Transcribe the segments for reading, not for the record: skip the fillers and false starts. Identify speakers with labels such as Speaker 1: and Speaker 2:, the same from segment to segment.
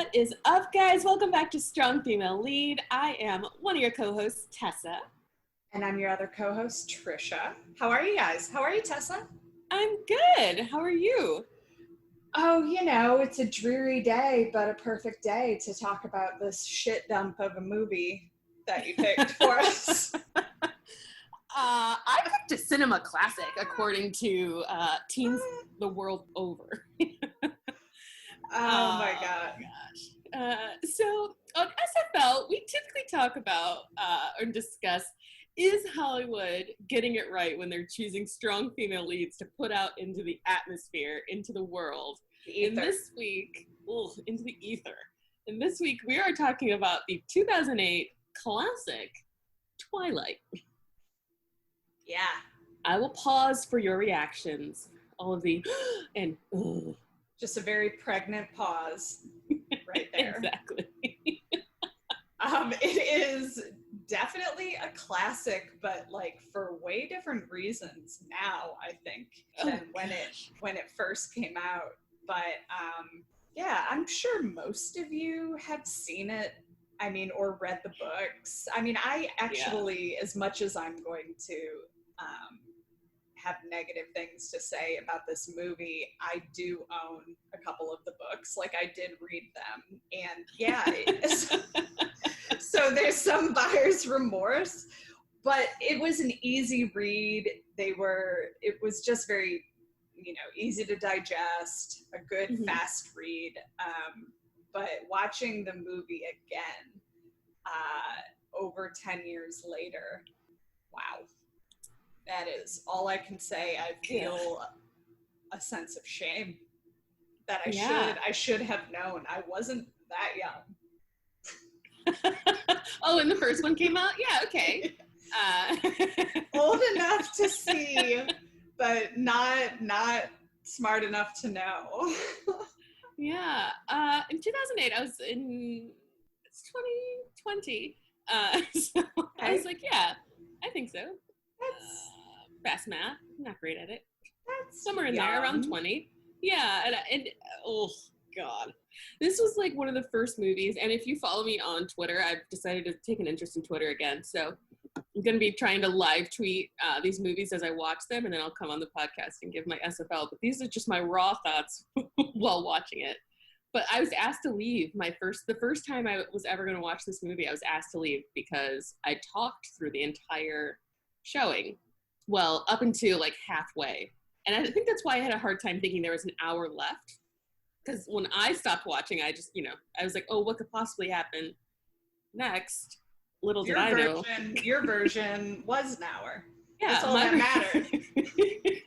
Speaker 1: What is up, guys? Welcome back to Strong Female Lead. I am one of your co-hosts, Tessa.
Speaker 2: And I'm your other co-host, Tricia. How are you guys? How are you, Tessa?
Speaker 1: I'm good. How are you?
Speaker 2: Oh, you know, it's a dreary day, but a perfect day to talk about this shit dump of a movie that you picked for us.
Speaker 1: I picked a cinema classic, according to teens the world over.
Speaker 2: Oh my God.
Speaker 1: Gosh. So on SFL, we typically talk about or discuss, is Hollywood getting it right when they're choosing strong female leads to put out into the atmosphere, into the world? And this week, into the ether. And this week, we are talking about the 2008 classic, Twilight.
Speaker 2: Yeah.
Speaker 1: I will pause for your reactions. All of the, and
Speaker 2: just a very pregnant pause right there.
Speaker 1: Exactly.
Speaker 2: It is definitely a classic, but like for way different reasons now, I think, than when it first came out. But yeah, I'm sure most of you have seen it. I mean, or read the books. I mean, I actually, as much as I'm going to have negative things to say about this movie, I do own a couple of the books. Like, I did read them. And yeah, so there's some buyer's remorse, but it was an easy read. It was just very, easy to digest, a good fast read. But watching the movie again, over 10 years later, wow. That is all I can say. I feel a sense of shame that I should have known. I wasn't that young.
Speaker 1: Oh, and the first one came out? Yeah, okay.
Speaker 2: Old enough to see, but not smart enough to know.
Speaker 1: Yeah. In 2008, I was in 2020. So I was like, yeah, I think so. That's fast math. I'm not great at it.
Speaker 2: That's
Speaker 1: somewhere in there, around 20. Yeah, and oh God, this was like one of the first movies. And if you follow me on Twitter, I've decided to take an interest in Twitter again. So I'm going to be trying to live tweet these movies as I watch them, and then I'll come on the podcast and give my SFL. But these are just my raw thoughts while watching it. But I was asked to leave the first time I was ever going to watch this movie. I was asked to leave because I talked through the entire showing. Well, up until like halfway. And I think that's why I had a hard time thinking there was an hour left. Because when I stopped watching, I just, I was like, oh, what could possibly happen next? Little did I know.
Speaker 2: Your version was an hour.
Speaker 1: Yeah.
Speaker 2: That's all that mattered.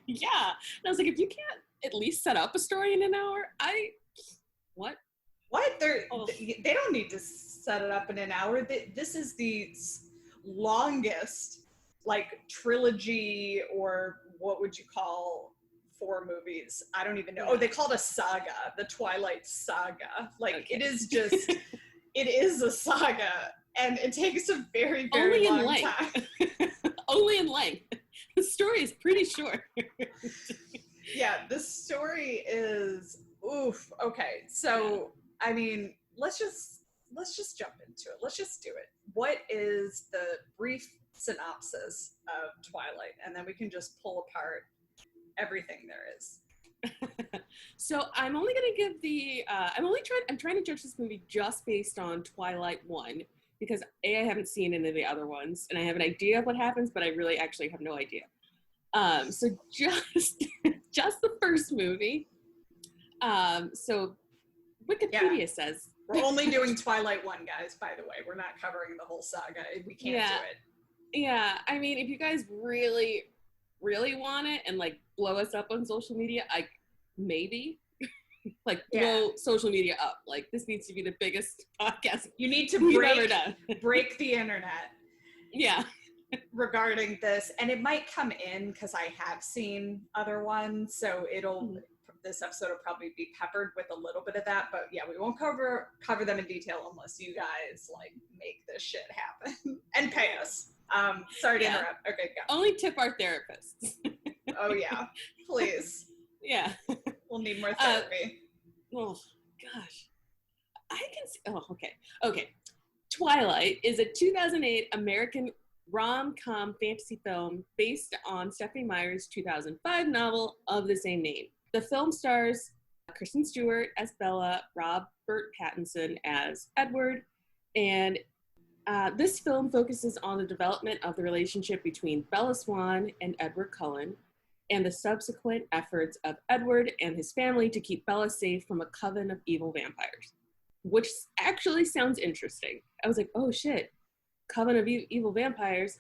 Speaker 1: Yeah. And I was like, if you can't at least set up a story in an hour, what?
Speaker 2: What? They don't need to set it up in an hour. This is the longest like trilogy, or what would you call 4 movies? I don't even know. Oh, they call it a saga, the Twilight saga. Like, okay. It is a saga, and it takes a very, very long time.
Speaker 1: Only in length. The story is pretty short.
Speaker 2: Yeah, the story is oof. Okay, so I mean, let's just jump into it. Let's just do it. What is the brief synopsis of Twilight? And then we can just pull apart everything there is.
Speaker 1: So I'm only going to give I'm trying to judge this movie just based on Twilight 1, because I haven't seen any of the other ones, and I have an idea of what happens, but I really actually have no idea. So just the first movie. So Wikipedia says
Speaker 2: we're only doing Twilight 1, guys, by the way. We're not covering the whole saga. We can't do it.
Speaker 1: Yeah, I mean, if you guys really, really want it and like blow us up on social media, maybe blow social media up. Like, this needs to be the biggest podcast
Speaker 2: you need to break the internet.
Speaker 1: Yeah.
Speaker 2: Regarding this, and it might come in because I have seen other ones, so this episode will probably be peppered with a little bit of that, but yeah, we won't cover them in detail unless you guys like make this shit happen and pay us. Sorry to interrupt. Okay, go.
Speaker 1: Only tip our therapists.
Speaker 2: Oh yeah, please.
Speaker 1: Yeah.
Speaker 2: We'll need more therapy.
Speaker 1: Oh gosh. Okay. Twilight is a 2008 American rom-com fantasy film based on Stephanie Meyer's 2005 novel of the same name. The film stars Kristen Stewart as Bella, Robert Pattinson as Edward, and this film focuses on the development of the relationship between Bella Swan and Edward Cullen, and the subsequent efforts of Edward and his family to keep Bella safe from a coven of evil vampires, which actually sounds interesting. I was like, oh shit, coven of evil vampires.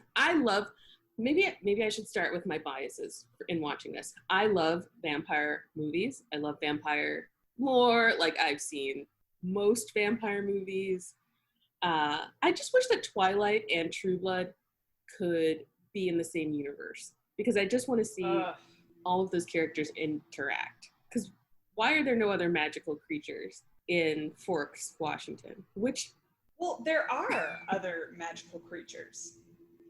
Speaker 1: Maybe I should start with my biases in watching this. I love vampire movies. I love vampire lore. Like, I've seen most vampire movies. I just wish that Twilight and True Blood could be in the same universe, because I just want to see all of those characters interact. Because why are there no other magical creatures in Forks, Washington?
Speaker 2: Well, there are other magical creatures.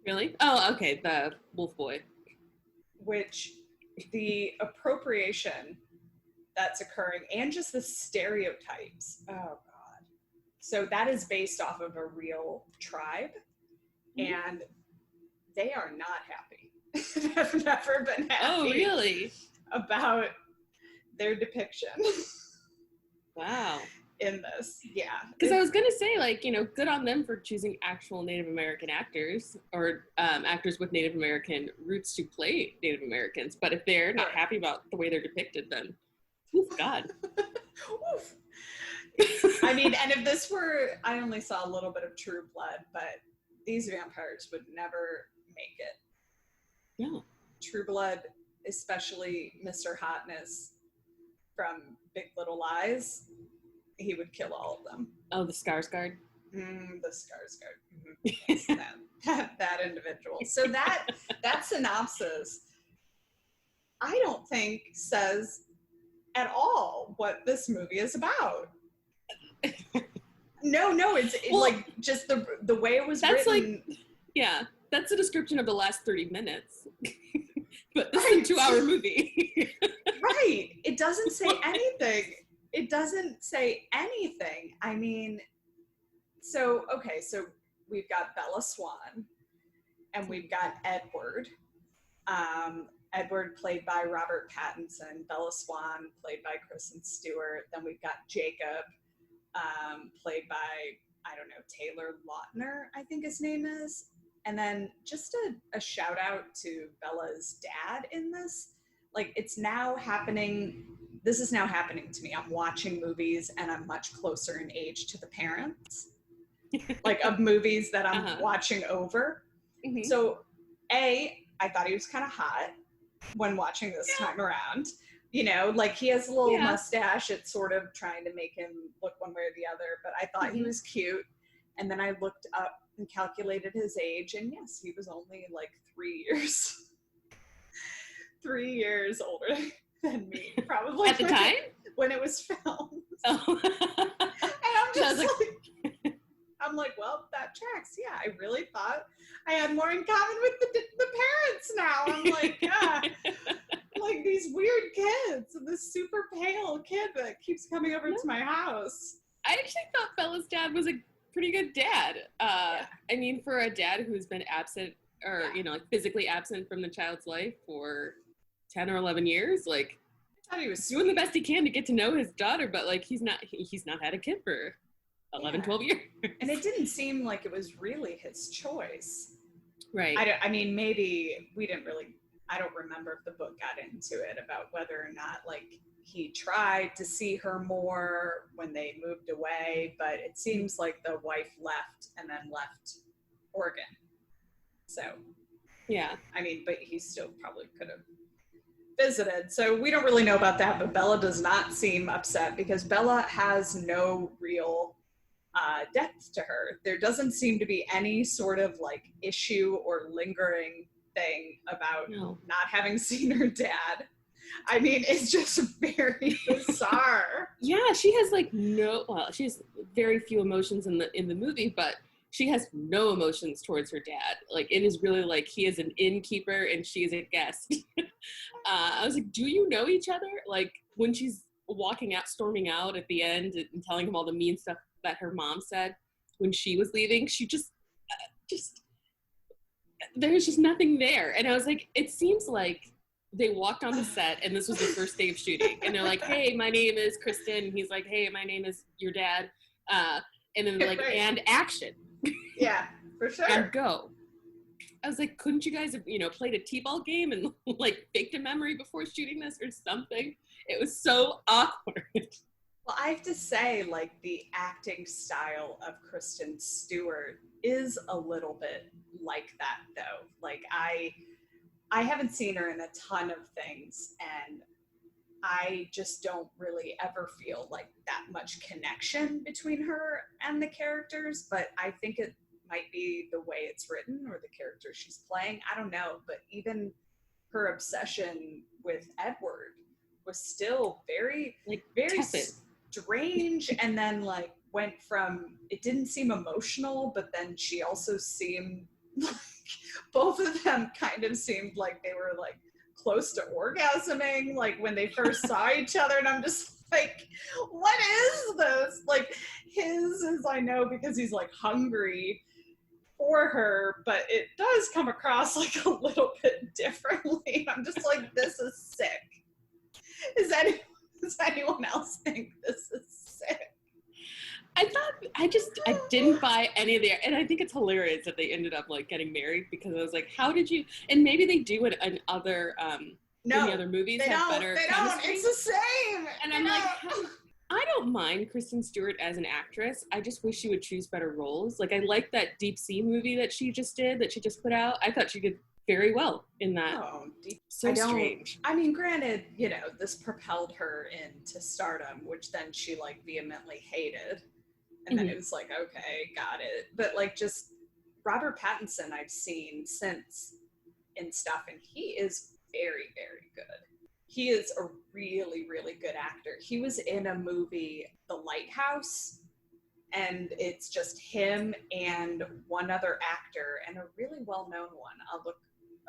Speaker 1: Really? Oh, okay, the Wolf Boy.
Speaker 2: Which the appropriation that's occurring, and just the stereotypes. Oh, God. So that is based off of a real tribe, and they are not happy. I've never been happy.
Speaker 1: Oh, really?
Speaker 2: About their depiction.
Speaker 1: Wow.
Speaker 2: In this, yeah.
Speaker 1: Because I was gonna say, like, good on them for choosing actual Native American actors, or actors with Native American roots to play Native Americans. But if they're not happy about the way they're depicted, then, oof, God.
Speaker 2: Oof. I mean, and if this were, I only saw a little bit of True Blood, but these vampires would never make it.
Speaker 1: No.
Speaker 2: True Blood, especially Mr. Hotness from Big Little Lies, he would kill all of them.
Speaker 1: Oh, the Skarsgård?
Speaker 2: The Skarsgård. Mm-hmm. Yes, that individual. So that synopsis, I don't think says at all what this movie is about. No, it's like just the way it was written.
Speaker 1: Yeah, that's the description of the last 30 minutes. But this is a 2-hour movie.
Speaker 2: Right. It doesn't say anything. It doesn't say anything. I mean, so we've got Bella Swan, and we've got Edward. Edward played by Robert Pattinson, Bella Swan played by Kristen Stewart. Then we've got Jacob, played by, I don't know, Taylor Lautner, I think his name is. And then just a shout out to Bella's dad in this. Like, this is now happening to me. I'm watching movies and I'm much closer in age to the parents, like, of movies that I'm watching over. Mm-hmm. So, I thought he was kind of hot when watching this time around. Like, he has a little mustache. It's sort of trying to make him look one way or the other, but I thought he was cute. And then I looked up and calculated his age, and yes, he was only like 3 years older than me, probably.
Speaker 1: At the time?
Speaker 2: When it was filmed.
Speaker 1: Oh.
Speaker 2: And I'm just I'm like, well, that tracks. Yeah, I really thought I had more in common with the parents now. I'm like, yeah. Like, these weird kids, and this super pale kid that keeps coming over to my house.
Speaker 1: I actually thought Bella's dad was a pretty good dad. I mean, for a dad who's been absent, or like physically absent from the child's life for 10 or 11 years, like,
Speaker 2: I thought he was
Speaker 1: doing the best he can to get to know his daughter, but like he's not had a kid for 11, 12 years.
Speaker 2: And it didn't seem like it was really his choice.
Speaker 1: Right.
Speaker 2: I mean, maybe we didn't really, I don't remember if the book got into it about whether or not, like, he tried to see her more when they moved away, but it seems like the wife left and then left Oregon. So,
Speaker 1: yeah.
Speaker 2: I mean, but he still probably could have visited. So we don't really know about that, but Bella does not seem upset because Bella has no real depth to her. There doesn't seem to be any sort of like issue or lingering thing about not having seen her dad. I mean, it's just very bizarre.
Speaker 1: Yeah, she has like she has very few emotions in the movie, but she has no emotions towards her dad. Like, it is really like he is an innkeeper and she is a guest. I was like, do you know each other? Like, when she's storming out at the end and telling him all the mean stuff, that her mom said when she was leaving. She just there's just nothing there. And I was like, it seems like they walked on the set and this was the first day of shooting. And they're like, hey, my name is Kristen. And he's like, hey, my name is your dad. And then they're like, right. And action.
Speaker 2: Yeah, for sure.
Speaker 1: And go. I was like, couldn't you guys have, played a t-ball game and like faked a memory before shooting this or something? It was so awkward.
Speaker 2: Well, I have to say, like, the acting style of Kristen Stewart is a little bit like that, though. Like, I haven't seen her in a ton of things, and I just don't really ever feel like that much connection between her and the characters, but I think it might be the way it's written or the character she's playing. I don't know, but even her obsession with Edward was still very
Speaker 1: tepid.
Speaker 2: Strange, and then like went from, it didn't seem emotional, but then she also seemed like, both of them kind of seemed like they were like close to orgasming, like when they first saw each other, and I'm just like, what is this? Like, his is, I know, because he's like hungry for her, but it does come across like a little bit differently. I'm just like, this is sick. Does anyone else think this is sick?
Speaker 1: I didn't buy any of and I think it's hilarious that they ended up like getting married, because I was like, how did you, and maybe they do it in other movies have better chemistry.
Speaker 2: It's the same.
Speaker 1: And I'm like, I don't mind Kristen Stewart as an actress. I just wish she would choose better roles. Like, I like that Deep Sea movie that she just put out. I thought she did very well in that.
Speaker 2: Oh,
Speaker 1: strange.
Speaker 2: I mean, granted, this propelled her into stardom, which then she like vehemently hated. And then it was like, okay, got it. But like, just Robert Pattinson I've seen since in stuff, and he is very, very good. He is a really, really good actor. He was in a movie, The Lighthouse, and it's just him and one other actor, and a really well-known one. I'll look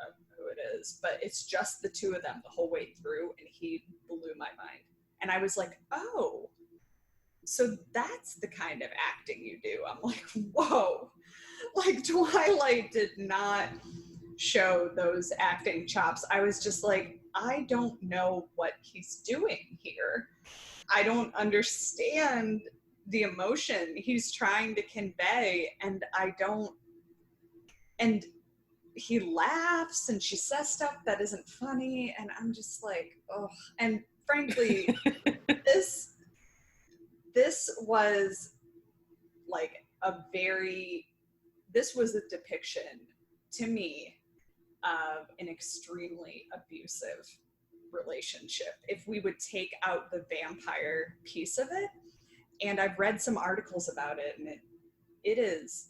Speaker 2: up who it is, but it's just the two of them the whole way through, and he blew my mind. And I was like, oh, so that's the kind of acting you do. I'm like, whoa. Like, Twilight did not show those acting chops. I was just like, I don't know what he's doing here. I don't understand the emotion he's trying to convey, and and he laughs and she says stuff that isn't funny, and I'm just like, oh. And frankly, this was like this was a depiction to me of an extremely abusive relationship, if we would take out the vampire piece of it. And I've read some articles about it, and it is,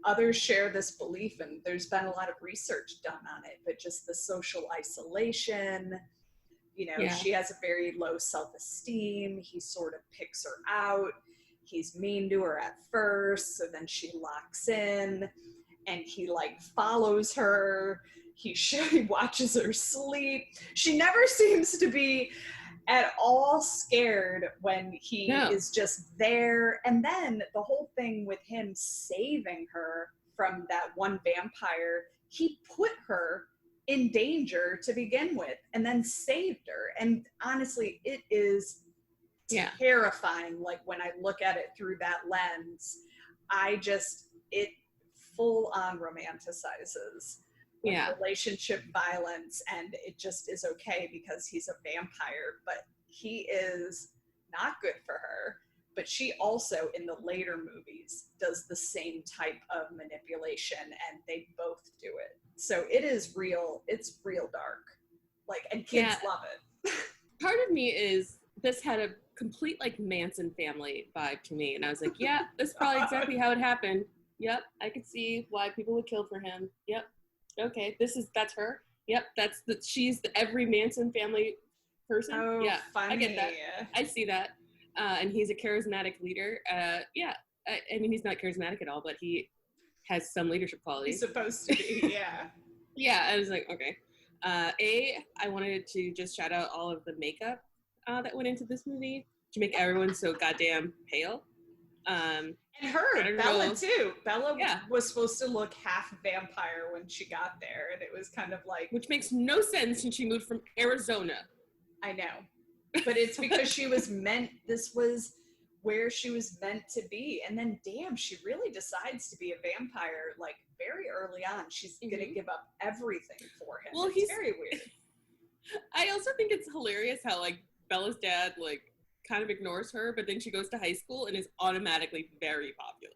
Speaker 2: others share this belief, and there's been a lot of research done on it, but just the social isolation, She has a very low self-esteem. He sort of picks her out. He's mean to her at first, so then she locks in, and he like follows her. He watches her sleep. She never seems to be at all scared when he is just there. And then the whole thing with him saving her from that one vampire, he put her in danger to begin with and then saved her. And honestly, it is terrifying. Like, when I look at it through that lens, it full on romanticizes relationship violence, and it just is okay because he's a vampire, but he is not good for her. But she also, in the later movies, does the same type of manipulation, and they both do it. So it is real. It's real dark. Like, and kids love it.
Speaker 1: Part of me this had a complete like Manson family vibe to me, and I was like, yeah, that's probably exactly how it happened. Yep, I could see why people would kill for him. Yep. Okay, that's her. Yep, she's the every Manson family person.
Speaker 2: Oh,
Speaker 1: yeah,
Speaker 2: funny.
Speaker 1: I get that. I see that. And he's a charismatic leader. I mean, he's not charismatic at all, but he has some leadership qualities.
Speaker 2: He's supposed to be, yeah.
Speaker 1: Yeah, I was like, okay. I wanted to just shout out all of the makeup that went into this movie. to make everyone so goddamn pale.
Speaker 2: And her, Bella
Speaker 1: know.
Speaker 2: too. Bella was supposed to look half vampire when she got there, and it was kind of like...
Speaker 1: Which makes no sense since she moved from Arizona.
Speaker 2: I know. But it's because this was where she was meant to be. And then, damn, she really decides to be a vampire, like, very early on. She's going to give up everything for him. Well, he's very weird.
Speaker 1: I also think it's hilarious how, like, Bella's dad, like, kind of ignores her, but then she goes to high school and is automatically very popular.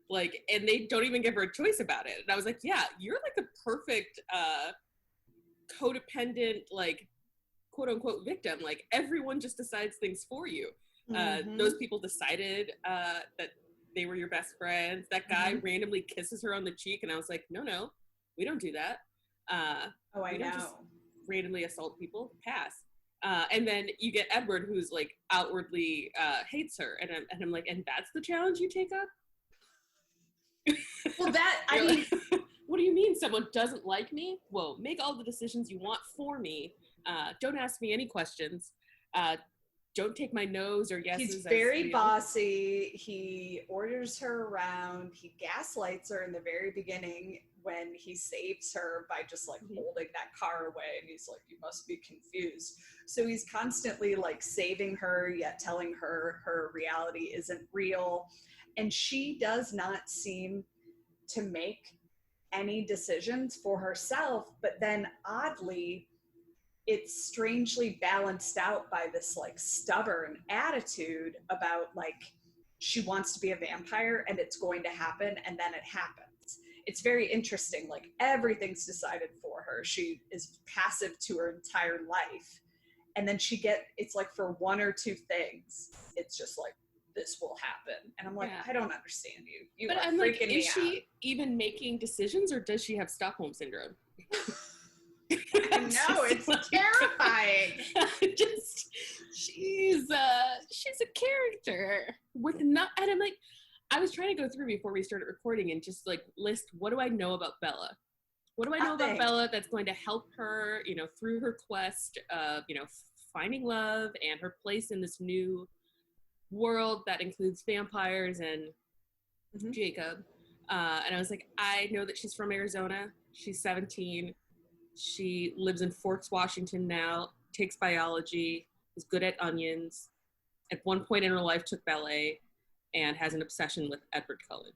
Speaker 1: Like, and they don't even give her a choice about it. And I was like, yeah, you're, like, the perfect codependent, like, quote-unquote victim. Like, everyone just decides things for you. Those people decided that they were your best friends. That guy randomly kisses her on the cheek, and I was like, no, we don't do that.
Speaker 2: I know.
Speaker 1: Just randomly assault people. Pass. And then you get Edward, who's like outwardly hates her, and I'm like, and that's the challenge you take up?
Speaker 2: Well, I mean,
Speaker 1: what do you mean someone doesn't like me? Well, make all the decisions you want for me. Don't ask me any questions. Don't take my no's or yeses.
Speaker 2: He's very bossy. He orders her around. He gaslights her in the very beginning when he saves her by just like holding that car away. And he's like, you must be confused. So he's constantly like saving her, yet telling her her reality isn't real. And she does not seem to make any decisions for herself. But then oddly, it's strangely balanced out by this like stubborn attitude about like she wants to be a vampire and it's going to happen, and then it happens. It's very interesting. Like, everything's decided for her. She is passive to her entire life, and then it's like for one or two things, it's just like, this will happen. And I'm like, I don't understand you.
Speaker 1: But I'm like, is she even making decisions, or does she have Stockholm syndrome?
Speaker 2: I know, it's terrifying.
Speaker 1: She's a character with not, and I'm like, I was trying to go through before we started recording and just like list, what do I know about Bella? What do I know about Bella that's going to help her, you know, through her quest of, you know, finding love and her place in this new world that includes vampires and Jacob. And I was like, I know that she's from Arizona. She's 17. She lives in Forks, Washington now, takes biology, is good at onions. At one point in her life took ballet, and has an obsession with Edward Cullen.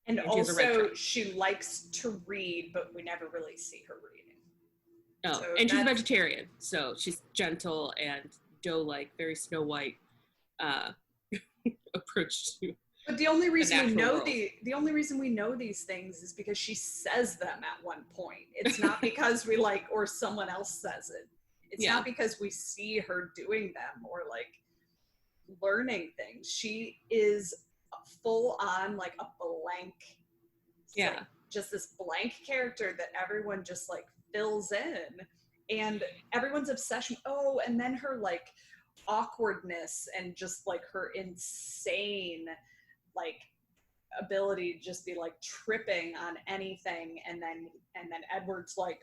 Speaker 2: And also, she likes to read, but we never really see her reading.
Speaker 1: Oh, so and she's a vegetarian, so she's gentle and doe-like, very Snow White approach to.
Speaker 2: But the only reason we know the only reason we know these things is because she says them at one point. It's not because we like, or someone else says it. It's not because we see her doing them or like learning things. She is full on like a blank. Like, just this blank character that everyone just like fills in, and everyone's obsession. Oh, and then her like awkwardness and just like her insane like ability to just be like tripping on anything, and then Edward's like,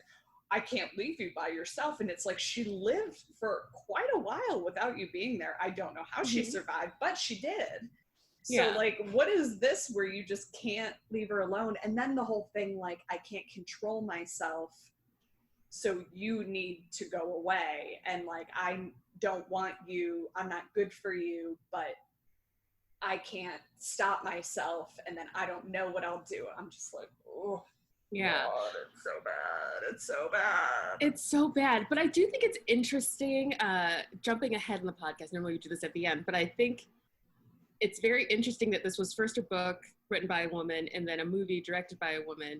Speaker 2: I can't leave you by yourself, and it's like she lived for quite a while without you being there. I don't know how she survived, but she did. So like, what is this where you just can't leave her alone? And then the whole thing, like, I can't control myself, so you need to go away, and like, I don't want you, I'm not good for you, but I can't stop myself, and then I don't know what I'll do. I'm just like, oh, God, it's so bad. It's so bad.
Speaker 1: It's so bad. But I do think it's interesting, jumping ahead in the podcast, normally we do this at the end, but I think it's very interesting that this was first a book written by a woman and then a movie directed by a woman,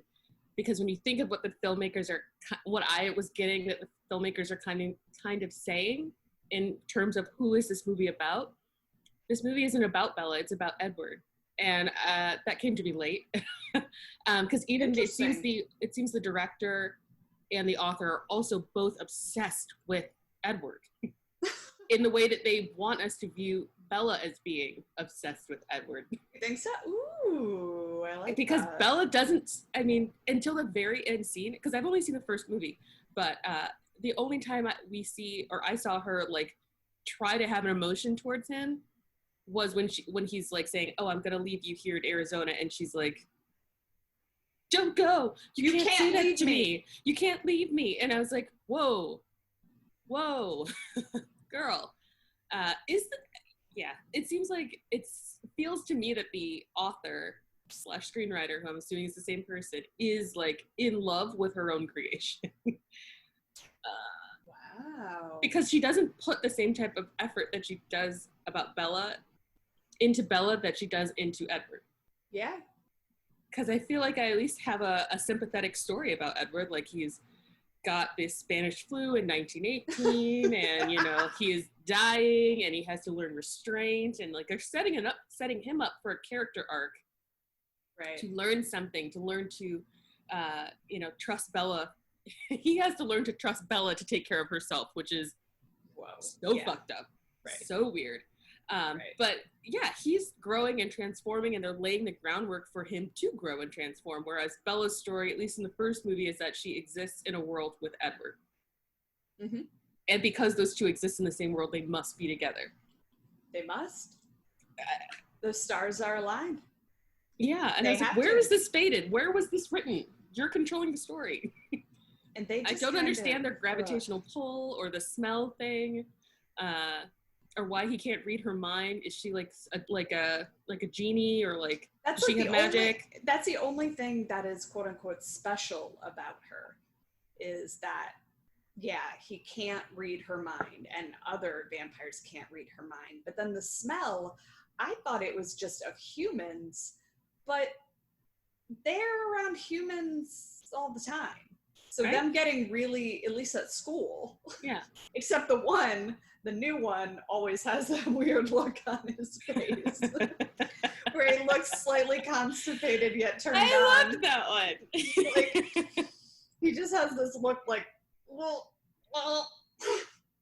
Speaker 1: because when you think of what the filmmakers are, what I was getting that the filmmakers are kind of saying in terms of who is this movie about, this movie isn't about Bella, it's about Edward. And that came to me late, because even it seems the director and the author are also both obsessed with Edward in the way that they want us to view Bella as being obsessed with Edward.
Speaker 2: You think so? Ooh, I like
Speaker 1: because
Speaker 2: that.
Speaker 1: Bella doesn't, I mean, until the very end scene, because I've only seen the first movie, but the only time I saw her like try to have an emotion towards him was when he's like saying, "Oh, I'm gonna leave you here in Arizona," and she's like, "Don't go! You can't say that to me. You can't leave me." And I was like, "Whoa, girl." It seems like it feels to me that the author / screenwriter, who I'm assuming is the same person, is like in love with her own creation.
Speaker 2: Wow.
Speaker 1: Because she doesn't put the same type of effort that she does about Bella into Bella that she does into Edward.
Speaker 2: Yeah.
Speaker 1: Because I feel like I at least have a sympathetic story about Edward. Like, he's got this Spanish flu in 1918 and, you know, he is dying and he has to learn restraint, and like they're setting him up for a character arc,
Speaker 2: right,
Speaker 1: to learn something, to learn to you know, trust Bella. He has to learn to trust Bella to take care of herself, which is fucked up,
Speaker 2: right,
Speaker 1: so weird. Right. But yeah, he's growing and transforming, and they're laying the groundwork for him to grow and transform. Whereas Bella's story, at least in the first movie, is that she exists in a world with Edward.
Speaker 2: Mm-hmm.
Speaker 1: And because those two exist in the same world, they must be together.
Speaker 2: They must. The stars are aligned.
Speaker 1: Yeah, and I was like, where is this fated? Where was this written? You're controlling the story.
Speaker 2: And they just
Speaker 1: I don't understand their gravitational pull or the smell thing. Or why he can't read her mind. Is she like a genie, or like does she have magic?
Speaker 2: That's the only thing that is quote unquote special about her, is that he can't read her mind, and other vampires can't read her mind. But then the smell, I thought it was just of humans, but they're around humans all the time. So them getting really, at least at school, except the new one always has that weird look on his face where he looks slightly constipated yet turned on.
Speaker 1: I loved that one.
Speaker 2: Like, he just has this look like, well.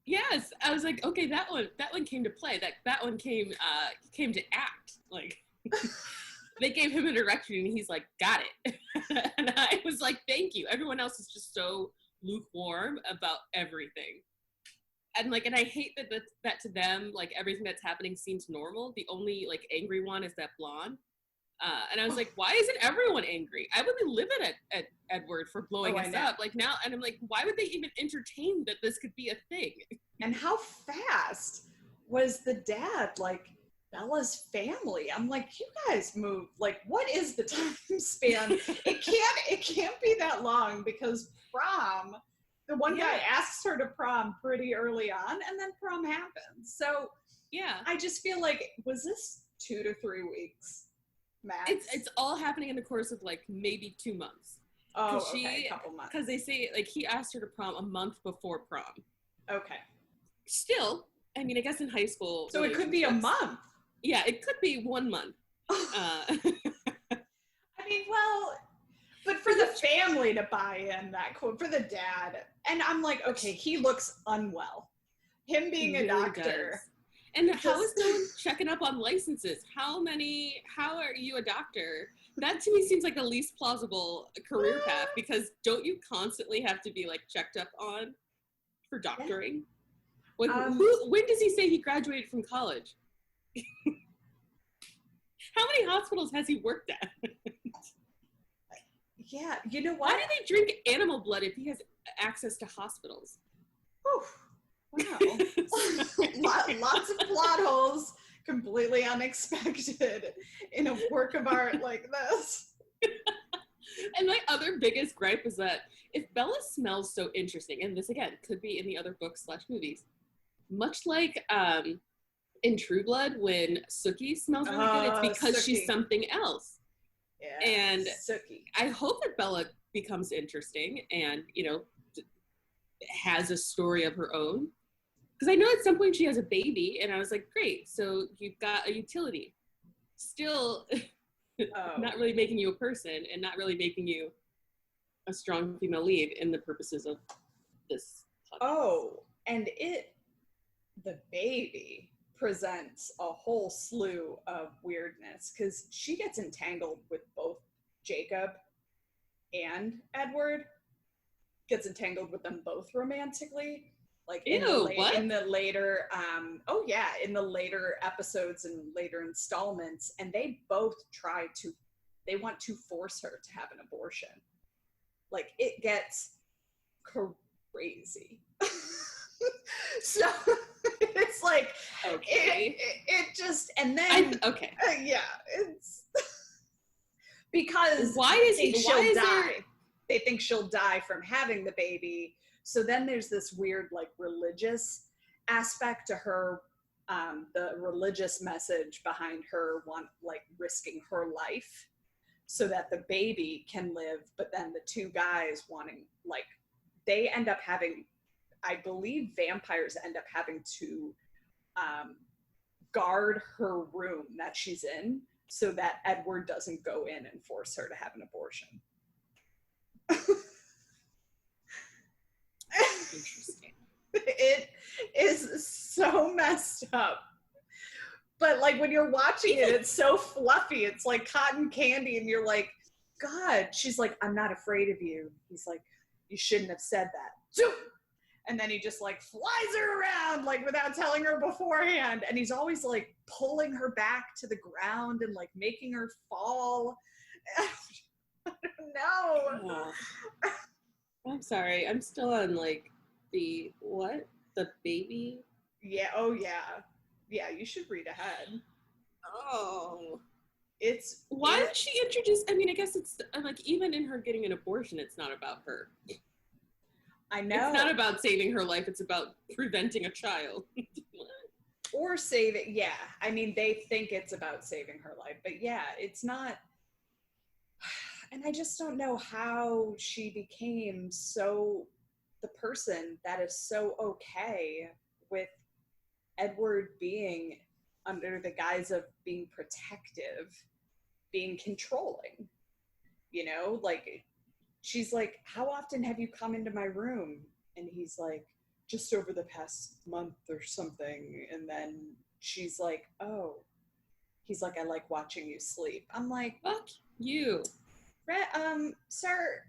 Speaker 1: Yes, I was like, okay, that one came to play. That one came to act. Like, they gave him an erection and he's like, got it. And I was like, thank you. Everyone else is just so lukewarm about everything. And like, and I hate that to them, like, everything that's happening seems normal. The only like angry one is that blonde. And I was like, why isn't everyone angry? I would be livid at Edward for blowing us up. Like, now, and I'm like, why would they even entertain that this could be a thing?
Speaker 2: And how fast was the dad, like, Bella's family? I'm like, you guys move. Like, what is the time span? It can't be that long, because prom, the one guy asks her to prom pretty early on, and then prom happens. So yeah, I just feel like, was this 2 to 3 weeks? Max?
Speaker 1: It's all happening in the course of like maybe 2 months.
Speaker 2: Oh, okay, a couple months.
Speaker 1: Because they say like he asked her to prom a month before prom.
Speaker 2: Okay.
Speaker 1: Still, I mean, I guess in high school.
Speaker 2: So it could be a month.
Speaker 1: Yeah, it could be 1 month.
Speaker 2: I mean, well, but for the family to buy in, that quote, for the dad, and I'm like, okay, he looks unwell. Him being a doctor.
Speaker 1: Does. And how is no one checking up on licenses? How are you a doctor? That to me seems like the least plausible career path, because don't you constantly have to be like checked up on for doctoring? When does he say he graduated from college? How many hospitals has he worked at?
Speaker 2: Yeah, you know what?
Speaker 1: Why do they drink animal blood if he has access to hospitals?
Speaker 2: Whew. Wow. Lots of plot holes, completely unexpected in a work of art like this.
Speaker 1: And my other biggest gripe is that if Bella smells so interesting, and this again could be in the other books / movies, much like in True Blood when Sookie smells really good, it's because she's something else. Yeah, and Sookie. I hope that Bella becomes interesting and, you know, has a story of her own. Because I know at some point she has a baby, and I was like, great, so you've got a utility. Still not really making you a person, and not really making you a strong female lead in the purposes of this podcast.
Speaker 2: Oh, and the baby presents a whole slew of weirdness, because she gets entangled with both Jacob and Edward, gets entangled with them both romantically. Like
Speaker 1: Ew, what?
Speaker 2: in the later in the later episodes and later installments, and they both they want to force her to have an abortion. Like, it gets crazy. So it's like,
Speaker 1: okay,
Speaker 2: it just, and then yeah, it's because they think she'll die from having the baby. So then there's this weird, like, religious aspect to her, the religious message behind her risking her life so that the baby can live. But then the two guys wanting, like, they end up having, I believe vampires end up having to guard her room that she's in so that Edward doesn't go in and force her to have an abortion.
Speaker 1: Interesting.
Speaker 2: It is so messed up. But, like, when you're watching it, it's so fluffy. It's like cotton candy, and you're like, God. She's like, I'm not afraid of you. He's like, you shouldn't have said that. And then he just, like, flies her around, like, without telling her beforehand. And he's always, like, pulling her back to the ground and, like, making her fall. I don't know.
Speaker 1: Oh. I'm sorry. I'm still on, like, the baby?
Speaker 2: Yeah. Oh, yeah. Yeah, you should read ahead.
Speaker 1: Oh. Why would she introduce, I mean, I guess it's, like, even in her getting an abortion, it's not about her.
Speaker 2: I know.
Speaker 1: It's not about saving her life, it's about preventing a child.
Speaker 2: Or saving, yeah. I mean, they think it's about saving her life, but yeah, it's not. And I just don't know how she became the person that is so okay with Edward being under the guise of being protective, being controlling, you know, like, she's like, how often have you come into my room? And he's like, just over the past month or something. And then she's like, oh, he's like, I like watching you sleep. I'm like,
Speaker 1: fuck you.
Speaker 2: Sir,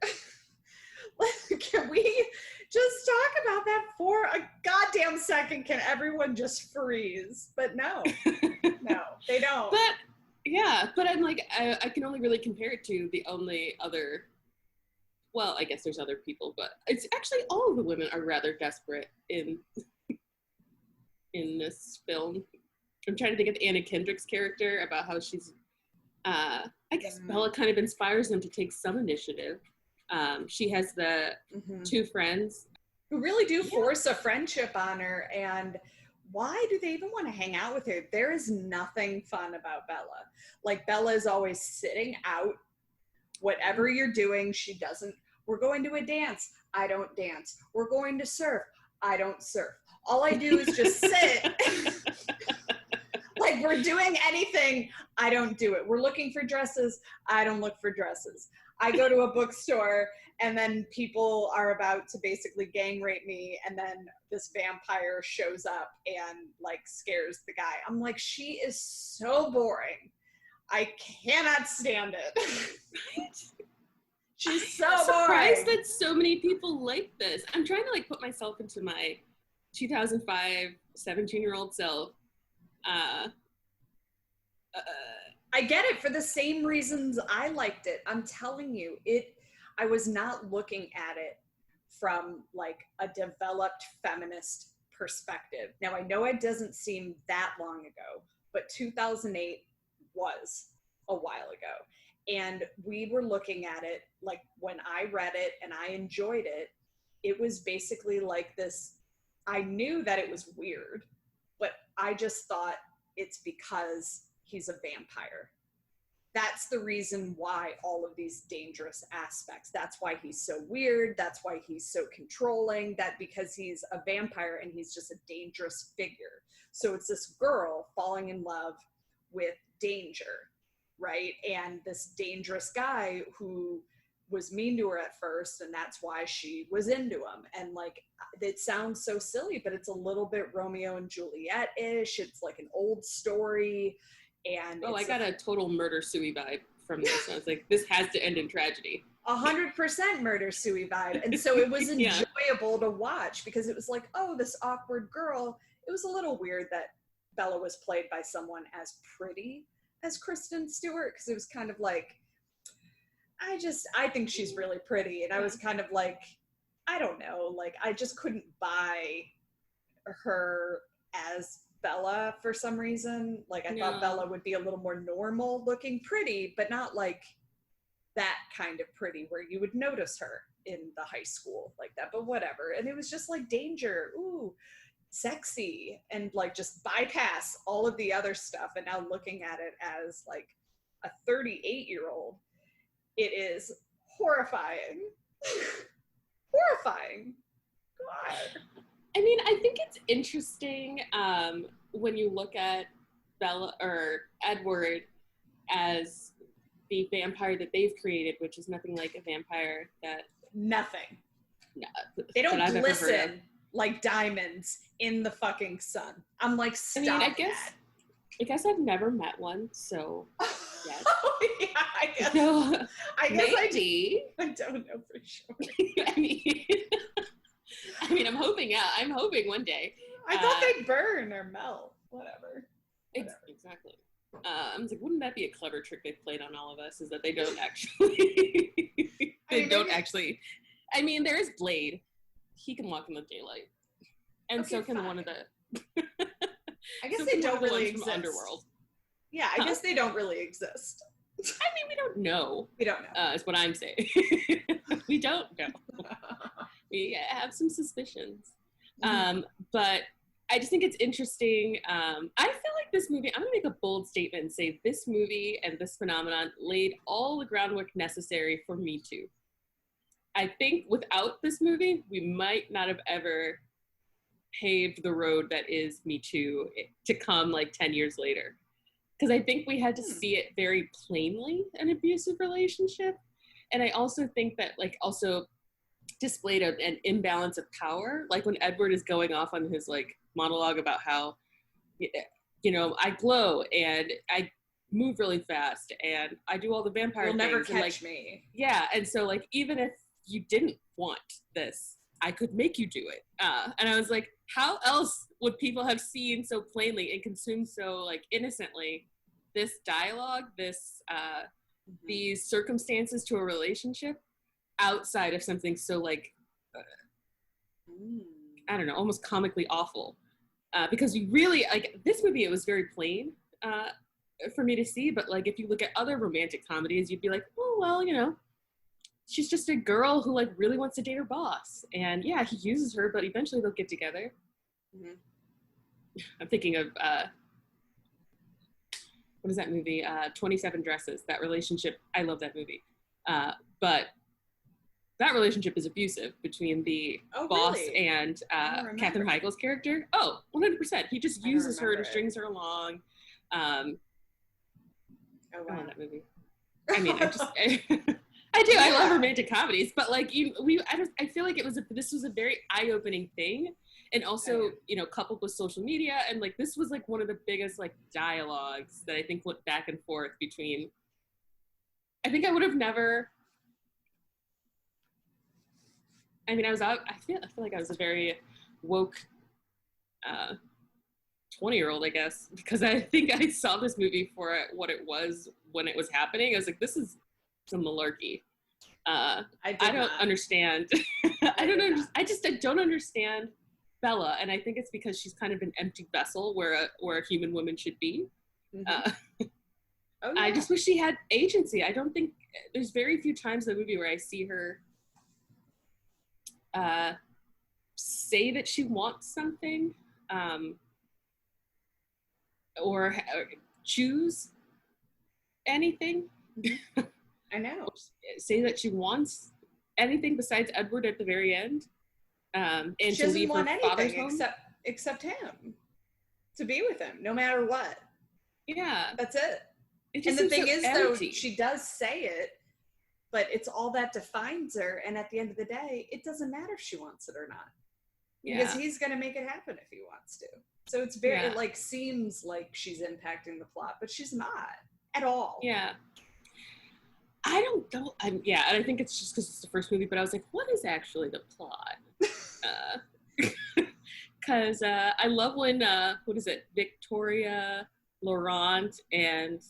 Speaker 2: can we just talk about that for a goddamn second? Can everyone just freeze? But no, no, they don't.
Speaker 1: But yeah, but I'm like, I can only really compare it to the only other, well, I guess there's other people, but it's actually all of the women are rather desperate in this film. I'm trying to think of Anna Kendrick's character, about how she's, I guess Bella kind of inspires them to take some initiative. She has the two friends
Speaker 2: who really do force a friendship on her, and why do they even want to hang out with her? There is nothing fun about Bella. Like, Bella is always sitting out. Whatever you're doing, she doesn't. We're going to a dance. I don't dance. We're going to surf. I don't surf. All I do is just sit. Like, we're doing anything. I don't do it. We're looking for dresses. I don't look for dresses. I go to a bookstore, and then people are about to basically gang rape me, and then this vampire shows up and, like, scares the guy. I'm like, she is so boring. I cannot stand it.
Speaker 1: Right?
Speaker 2: She's so
Speaker 1: I'm surprised
Speaker 2: boring.
Speaker 1: that so many people like this. I'm trying to, like, put myself into my 2005 17-year-old self.
Speaker 2: I get it for the same reasons I liked it. I'm telling you, I was not looking at it from, like, a developed feminist perspective. Now, I know it doesn't seem that long ago, but 2008 was a while ago. And we were looking at it, like, when I read it and I enjoyed it, it was basically like this. I knew that it was weird, but I just thought it's because he's a vampire. That's the reason why all of these dangerous aspects. That's why he's so weird. That's why he's so controlling. That because he's a vampire and he's just a dangerous figure. So it's this girl falling in love with danger, right? And this dangerous guy who was mean to her at first, and that's why she was into him. And, like, it sounds so silly, but it's a little bit Romeo and Juliet-ish. It's like an old story. And
Speaker 1: I got a total murder suey vibe from this. I was like, this has to end in tragedy.
Speaker 2: 100% murder suey vibe. And so it was enjoyable to watch because it was like, oh, this awkward girl. It was a little weird that Bella was played by someone as pretty as Kristen Stewart, because it was kind of like, I think she's really pretty. And I was kind of like, I don't know, like I just couldn't buy her as Bella for some reason. Like I thought Bella would be a little more normal looking pretty, but not like that kind of pretty where you would notice her in the high school like that, but whatever. And it was just like danger, ooh, sexy, and like just bypass all of the other stuff. And now looking at it as like a 38-year-old, it is horrifying. Horrifying. God.
Speaker 1: I mean, I think it's interesting when you look at Bella or Edward as the vampire that they've created, which is nothing like a vampire that...
Speaker 2: Nothing.
Speaker 1: No,
Speaker 2: they don't glisten like diamonds in the fucking sun. I'm like, stop. I mean,
Speaker 1: I guess I've never met one, so yes.
Speaker 2: Oh, yeah, I guess.
Speaker 1: So,
Speaker 2: I guess
Speaker 1: maybe.
Speaker 2: I don't know for sure.
Speaker 1: I mean, I'm hoping one day.
Speaker 2: I thought they'd burn or melt. Whatever.
Speaker 1: Exactly. I was like, wouldn't that be a clever trick they've played on all of us? Is that they don't actually. Actually. I mean, there is Blade. He can walk in the daylight, and so can one of the.
Speaker 2: I guess they don't really exist.
Speaker 1: From Underworld.
Speaker 2: Yeah, I guess they don't really exist.
Speaker 1: I mean, we don't know.
Speaker 2: We don't know.
Speaker 1: Is what I'm saying. We don't know. We have some suspicions. But I just think it's interesting. I feel like this movie, I'm going to make a bold statement and say this movie and this phenomenon laid all the groundwork necessary for Me Too. I think without this movie, we might not have ever paved the road that is Me Too to come like 10 years later. Because I think we had to see it very plainly, an abusive relationship. And I also think that like also displayed an imbalance of power. Like when Edward is going off on his like monologue about how, you know, I glow and I move really fast and I do all the vampire things.
Speaker 2: You'll never catch
Speaker 1: like,
Speaker 2: me.
Speaker 1: Yeah. And so like, even if you didn't want this, I could make you do it. And I was like, how else would people have seen so plainly and consumed so like innocently this dialogue, this these circumstances to a relationship outside of something so like I don't know, almost comically awful. Because you really like this movie, it was very plain for me to see. But like if you look at other romantic comedies, you'd be like, oh well, you know, she's just a girl who like really wants to date her boss, and yeah, he uses her, but eventually they'll get together. I'm thinking of what is that movie? 27 Dresses. That relationship, I love that movie. But that relationship is abusive between the boss and Katherine Heigl's character. Oh, 100%. He just uses her to strings her along. I love that movie. I mean, I do. I love romantic comedies, but like I feel like this was a very eye-opening thing, and also you know, coupled with social media, and like this was like one of the biggest like dialogues that I think went back and forth between. I think I would have never. I mean, I feel like I was a very woke 20-year-old, I guess, because I think I saw this movie for what it was when it was happening. I was like, this is some malarkey. I don't understand. I don't understand Bella, and I think it's because she's kind of an empty vessel where a human woman should be. I just wish she had agency. I don't think there's very few times in the movie where I see her say that she wants something, or choose anything.
Speaker 2: I know.
Speaker 1: Say that she wants anything besides Edward at the very end, and
Speaker 2: she
Speaker 1: to leave
Speaker 2: want
Speaker 1: her father's
Speaker 2: anything
Speaker 1: home.
Speaker 2: except him, to be with him, no matter what.
Speaker 1: Yeah,
Speaker 2: that's it. And the thing is, though, she does say it, but it's all that defines her. And at the end of the day, it doesn't matter if she wants it or not, because he's going to make it happen if he wants to. So it's very, it like seems like she's impacting the plot, but she's not at all.
Speaker 1: Yeah. I don't know. Yeah, and I think it's just because it's the first movie, but I was like, what is actually the plot? Because I love when, what is it, Victoria, Laurent, and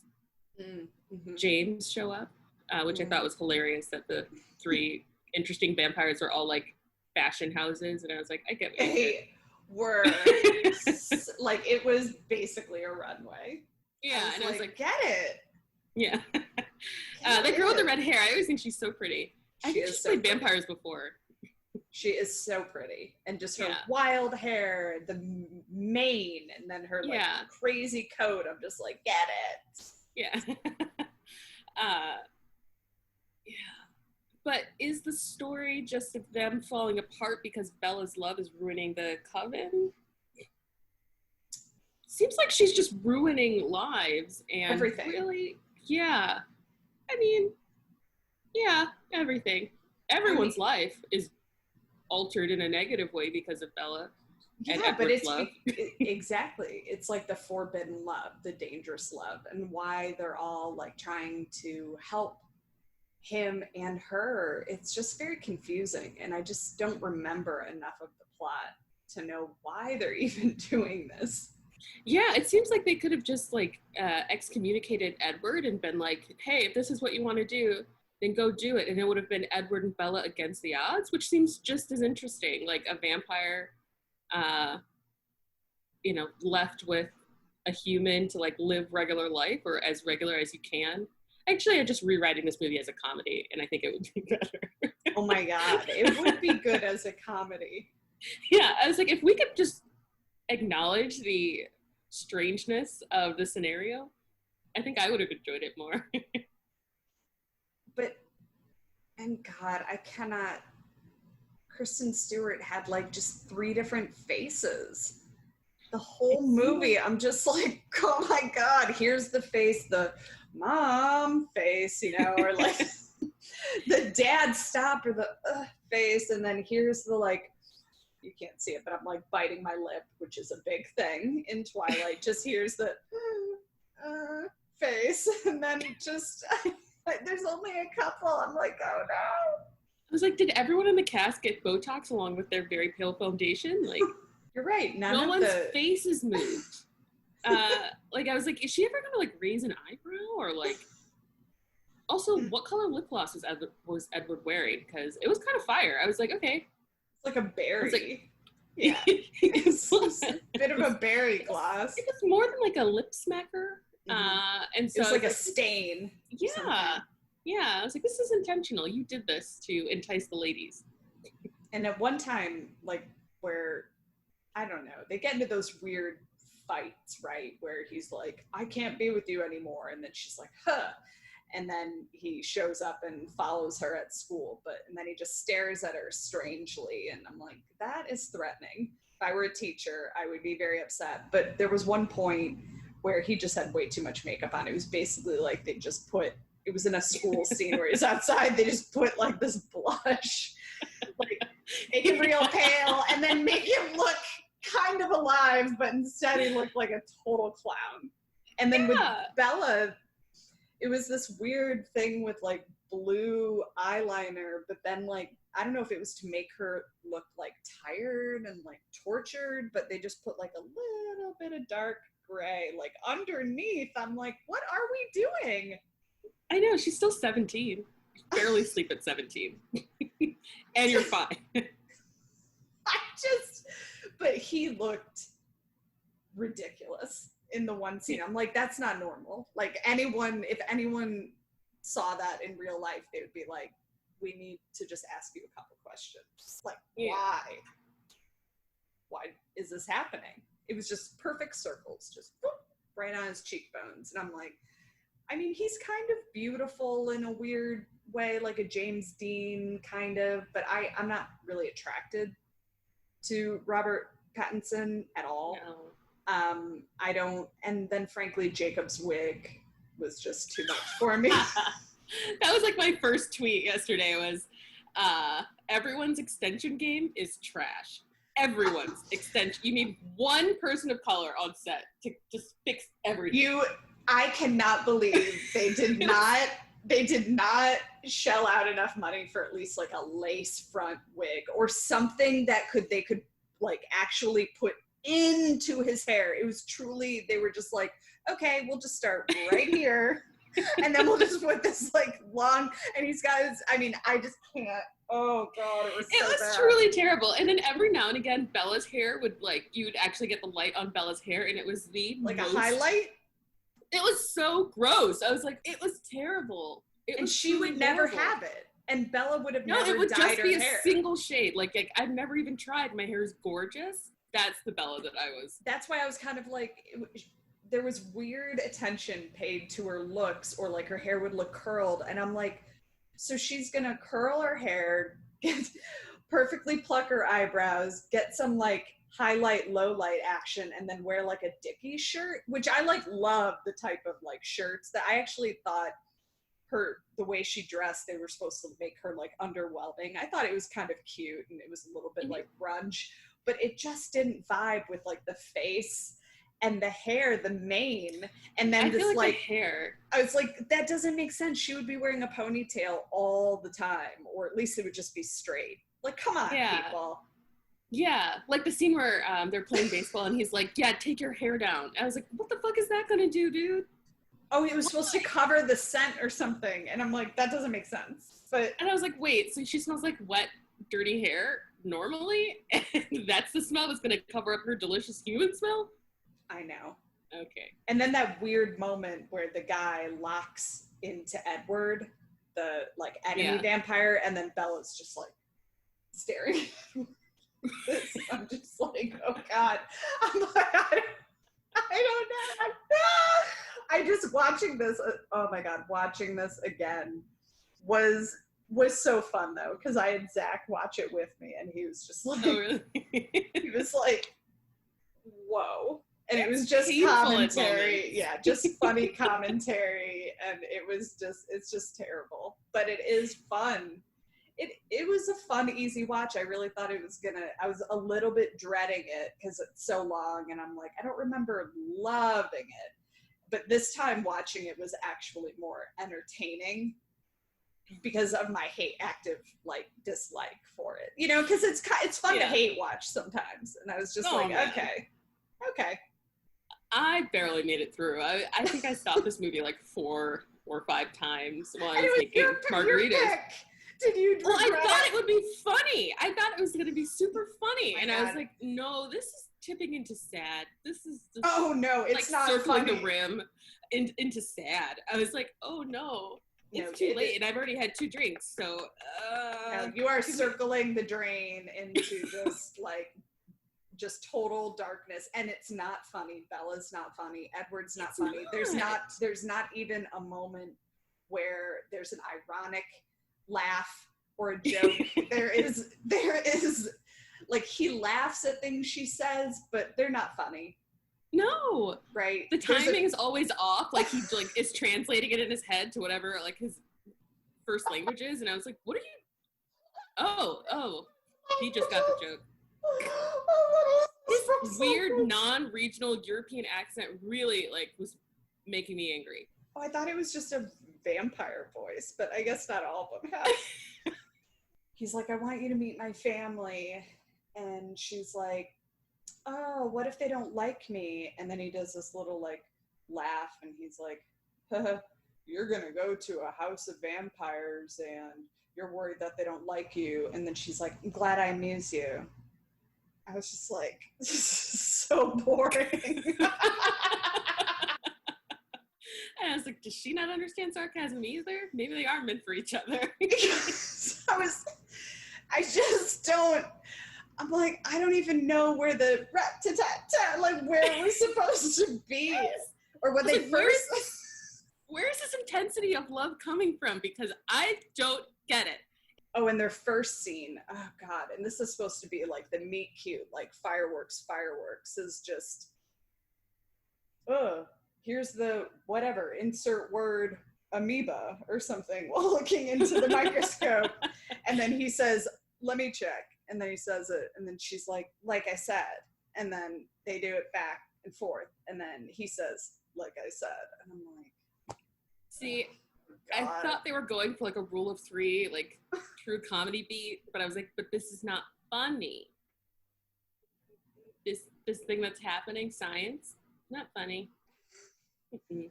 Speaker 1: James show up, which I thought was hilarious that the three interesting vampires are all like fashion houses, and I was like, I get what you did.
Speaker 2: Were like, it was basically a runway.
Speaker 1: Yeah, and I was like,
Speaker 2: get it.
Speaker 1: Yeah. That girl with the red hair, I always think she's so pretty. I think she's played vampires before.
Speaker 2: She is so pretty. And just her wild hair, the mane, and then her like crazy coat. I'm just like, get it.
Speaker 1: Yeah. But is the story just of them falling apart because Bella's love is ruining the coven? Seems like she's just ruining lives and
Speaker 2: everything.
Speaker 1: Really, yeah. I mean, yeah, everything. Everyone's life is altered in a negative way because of Bella. And
Speaker 2: but it's
Speaker 1: love.
Speaker 2: Exactly. It's like the forbidden love, the dangerous love, and why they're all like trying to help him and her. It's just very confusing, and I just don't remember enough of the plot to know why they're even doing this.
Speaker 1: Yeah, it seems like they could have just like excommunicated Edward and been like, hey, if this is what you want to do, then go do it. And it would have been Edward and Bella against the odds, which seems just as interesting. Like a vampire, left with a human to like live regular life, or as regular as you can. Actually, I'm just rewriting this movie as a comedy, and I think it would be better.
Speaker 2: Oh my God, it would be good as a comedy.
Speaker 1: Yeah, I was like, if we could just acknowledge the strangeness of the scenario, I think I would have enjoyed it more.
Speaker 2: And God, I cannot. Kristen Stewart had like just 3 different faces. The whole movie, I'm just like, oh my God, here's the face, the mom face, or like the dad stop, or the face, and then here's the like, you can't see it, but I'm like biting my lip, which is a big thing in Twilight. Just here's the face, and then just there's only a couple. I'm like, oh no.
Speaker 1: I was like, did everyone in the cast get Botox along with their very pale foundation? Like,
Speaker 2: you're right.
Speaker 1: No one's face is moved. Like, I was like, is she ever gonna like raise an eyebrow, or like? Also, what color lip gloss was Edward wearing? Because it was kind of fire. I was like, okay.
Speaker 2: It's like a berry.
Speaker 1: Like,
Speaker 2: yeah. It's a bit of a berry gloss.
Speaker 1: It was more than like a lip smacker. And so
Speaker 2: it was like a stain.
Speaker 1: Yeah. Yeah. I was like, this is intentional. You did this to entice the ladies.
Speaker 2: And at one time, like, where, I don't know, they get into those weird fights, right? Where he's like, I can't be with you anymore. And then she's like, huh. And then he shows up and follows her at school, and then he just stares at her strangely. And I'm like, that is threatening. If I were a teacher, I would be very upset. But there was one point where he just had way too much makeup on. It was basically like they just put, it was in a school scene where he's outside, they just put like this blush, like make him real pale, and then make him look kind of alive, but instead he looked like a total clown. And then with Bella, it was this weird thing with like blue eyeliner, but then like, I don't know if it was to make her look like tired and like tortured, but they just put like a little bit of dark gray like underneath. I'm like, what are we doing?
Speaker 1: I know, she's still 17. You barely sleep at 17. And you're fine.
Speaker 2: But he looked ridiculous in the one scene. I'm like, that's not normal. Like if anyone saw that in real life, they would be like, we need to just ask you a couple questions. Like, why is this happening? It was just perfect circles, just whoop, right on his cheekbones. And I'm like, I mean, he's kind of beautiful in a weird way, like a James Dean kind of, but I'm not really attracted to Robert Pattinson at all.
Speaker 1: No.
Speaker 2: I don't, and then frankly, Jacob's wig was just too much for me.
Speaker 1: That was like my first tweet yesterday was, everyone's extension game is trash. Everyone's extension. You need one person of color on set to just fix everything.
Speaker 2: I cannot believe they did not they did not shell out enough money for at least like a lace front wig or something that they could like actually put into his hair. It was truly, they were just like, okay, we'll just start right here. And then we'll just put this like long, and he's got his, I mean, I just can't. Oh God, it was so bad.
Speaker 1: Truly terrible. And then every now and again, Bella's hair would like, you'd actually get the light on Bella's hair, and it was the
Speaker 2: like most, a highlight.
Speaker 1: It was so gross. I was like, it was terrible.
Speaker 2: And she would never have it. And Bella would have never dyed her hair. No, it would just be a
Speaker 1: single shade. Like I've never even tried. My hair is gorgeous. That's the Bella that I was.
Speaker 2: That's why I was kind of like, there was weird attention paid to her looks, or like her hair would look curled. And I'm like, so she's gonna curl her hair, perfectly pluck her eyebrows, get some like highlight, low light action, and then wear like a Dickie shirt, which I like love the type of like shirts that I actually thought the way she dressed, they were supposed to make her like underwhelming. I thought it was kind of cute, and it was a little bit like grunge, but it just didn't vibe with like the face and the hair, the mane, and then this like
Speaker 1: hair.
Speaker 2: I was like, that doesn't make sense. She would be wearing a ponytail all the time, or at least it would just be straight. Like, come on, people.
Speaker 1: Yeah, like the scene where they're playing baseball, and he's like, yeah, take your hair down. I was like, what the fuck is that gonna do, dude?
Speaker 2: Oh, it was supposed to cover the scent or something, and I'm like, that doesn't make sense.
Speaker 1: And I was like, wait, so she smells like wet, dirty hair normally? And that's the smell that's gonna cover up her delicious human smell?
Speaker 2: I know.
Speaker 1: Okay.
Speaker 2: And then that weird moment where the guy locks into Edward, the like enemy vampire, and then Bella's just like staring at I'm just like, oh God. I'm like, I don't know. I just watching this, oh my God, watching this again was so fun though, because I had Zach watch it with me, and he was just like,
Speaker 1: oh, really?
Speaker 2: He was like, whoa. And it was just commentary. Yeah, just funny commentary. And it's just terrible. But it is fun. It was a fun, easy watch. I really thought I was a little bit dreading it because it's so long. And I'm like, I don't remember loving it. But this time watching it was actually more entertaining because of my active dislike for it. You know, because it's fun to hate watch sometimes. And I was just okay.
Speaker 1: I barely made it through. I think I stopped this movie like 4 or 5 times while I was making margaritas.
Speaker 2: Did you?
Speaker 1: Well, I thought it would be funny. I thought it was going to be super funny, and
Speaker 2: God.
Speaker 1: I was like, no, this is tipping into sad. This is just,
Speaker 2: oh no, it's not
Speaker 1: circling
Speaker 2: funny.
Speaker 1: The rim into sad. I was like, oh no. It's too late, and I've already had 2 drinks, so
Speaker 2: you are circling the drain into just total darkness, and it's not funny. Bella's not funny. Edward's not funny. There's not even a moment where there's an ironic laugh or a joke. there is like, he laughs at things she says, but they're not funny.
Speaker 1: No,
Speaker 2: right?
Speaker 1: The timing is always off. Like, he is translating it in his head to whatever like his first language is, and I was like, what are you? Oh, he just got the joke. This weird non-regional European accent really was making me angry.
Speaker 2: Oh, I thought it was just a vampire voice, but I guess not all of them have. He's like, I want you to meet my family. And she's like, oh, what if they don't like me? And then he does this little laugh, and he's like, you're gonna go to a house of vampires and you're worried that they don't like you. And then she's like, I'm glad I amuse you. I was just like, this is so boring.
Speaker 1: And I was like, does she not understand sarcasm either? Maybe they are meant for each other.
Speaker 2: I just don't. I'm like, I don't even know where the rat-ta-ta-ta, where it was supposed to be. Or when they first.
Speaker 1: Where's this intensity of love coming from? Because I don't get it.
Speaker 2: Oh, and their first scene, oh God, and this is supposed to be the meet cute, fireworks is just, here's the whatever, insert word amoeba or something while looking into the microscope. And then he says, let me check. And then he says it, and then she's like I said. And then they do it back and forth. And then he says, like I said. And I'm like,
Speaker 1: see, I thought they were going for like a rule of three, like true comedy beat, but I was like, but this is not funny. This thing that's happening, science, not funny. Mm-mm.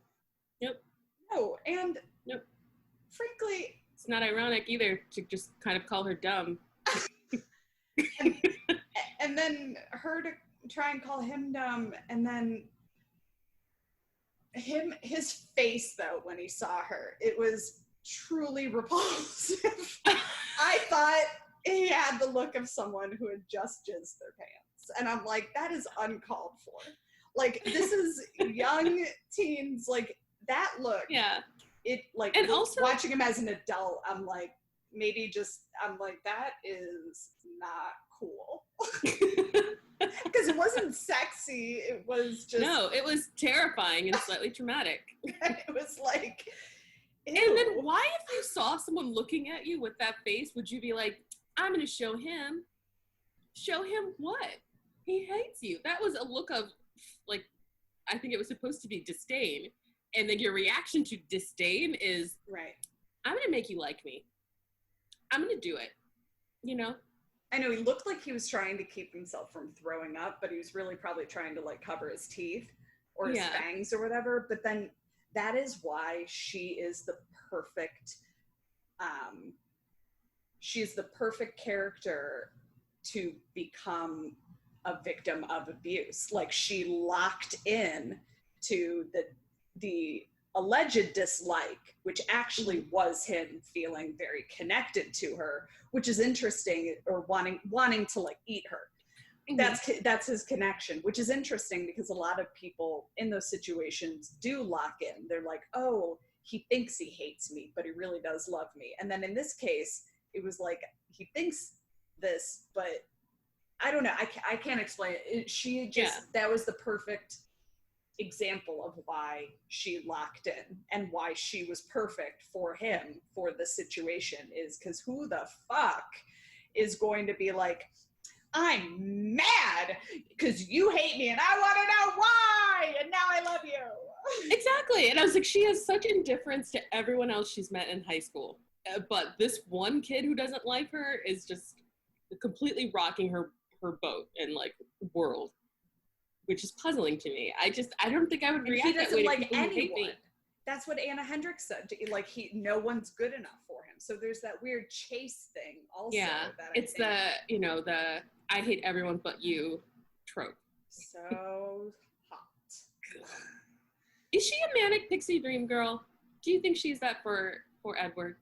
Speaker 1: Nope.
Speaker 2: No, and
Speaker 1: nope.
Speaker 2: Frankly,
Speaker 1: it's not ironic either to just kind of call her dumb.
Speaker 2: and then her to try and call him dumb, and then his face though when he saw her, it was truly repulsive. I thought he had the look of someone who had just jizzed their pants, and I'm like, that is uncalled for. Like, this is young teens, like that look.
Speaker 1: Yeah.
Speaker 2: It like, and also watching him as an adult, I'm like, that is not cool. Because it wasn't sexy, it was just...
Speaker 1: No, it was terrifying and slightly traumatic.
Speaker 2: And it was like... Ew.
Speaker 1: And then why, if you saw someone looking at you with that face, would you be like, I'm going to show him? Show him what? He hates you. That was a look of, like, I think it was supposed to be disdain. And then your reaction to disdain is,
Speaker 2: right,
Speaker 1: I'm going to make you like me. I'm going to do it. You know?
Speaker 2: I know he looked like he was trying to keep himself from throwing up, but he was really probably trying to like cover his teeth or his fangs or whatever. But then that is why she is the perfect, she's the perfect character to become a victim of abuse. Like, she locked in to the alleged dislike, which actually was him feeling very connected to her, which is interesting, or wanting to like eat her. Mm-hmm. That's his connection, which is interesting because a lot of people in those situations do lock in. They're like, oh, he thinks he hates me, but he really does love me. And then in this case, it was like, he thinks this, but I don't know. I can't explain it. She just, that was the perfect example of why she locked in and why she was perfect for him for the situation, is because who the fuck is going to be like, I'm mad because you hate me and I want to know why, and now I love you.
Speaker 1: Exactly. And I was like, she has such indifference to everyone else she's met in high school, but this one kid who doesn't like her is just completely rocking her boat and like world, which is puzzling to me. I don't think I would react that way to people who hate me.
Speaker 2: That's what Anna Hendricks said. Like, no one's good enough for him. So there's that weird chase thing also.
Speaker 1: Yeah, it's the I hate everyone but you trope.
Speaker 2: So hot.
Speaker 1: Is she a manic pixie dream girl? Do you think she's that for Edward?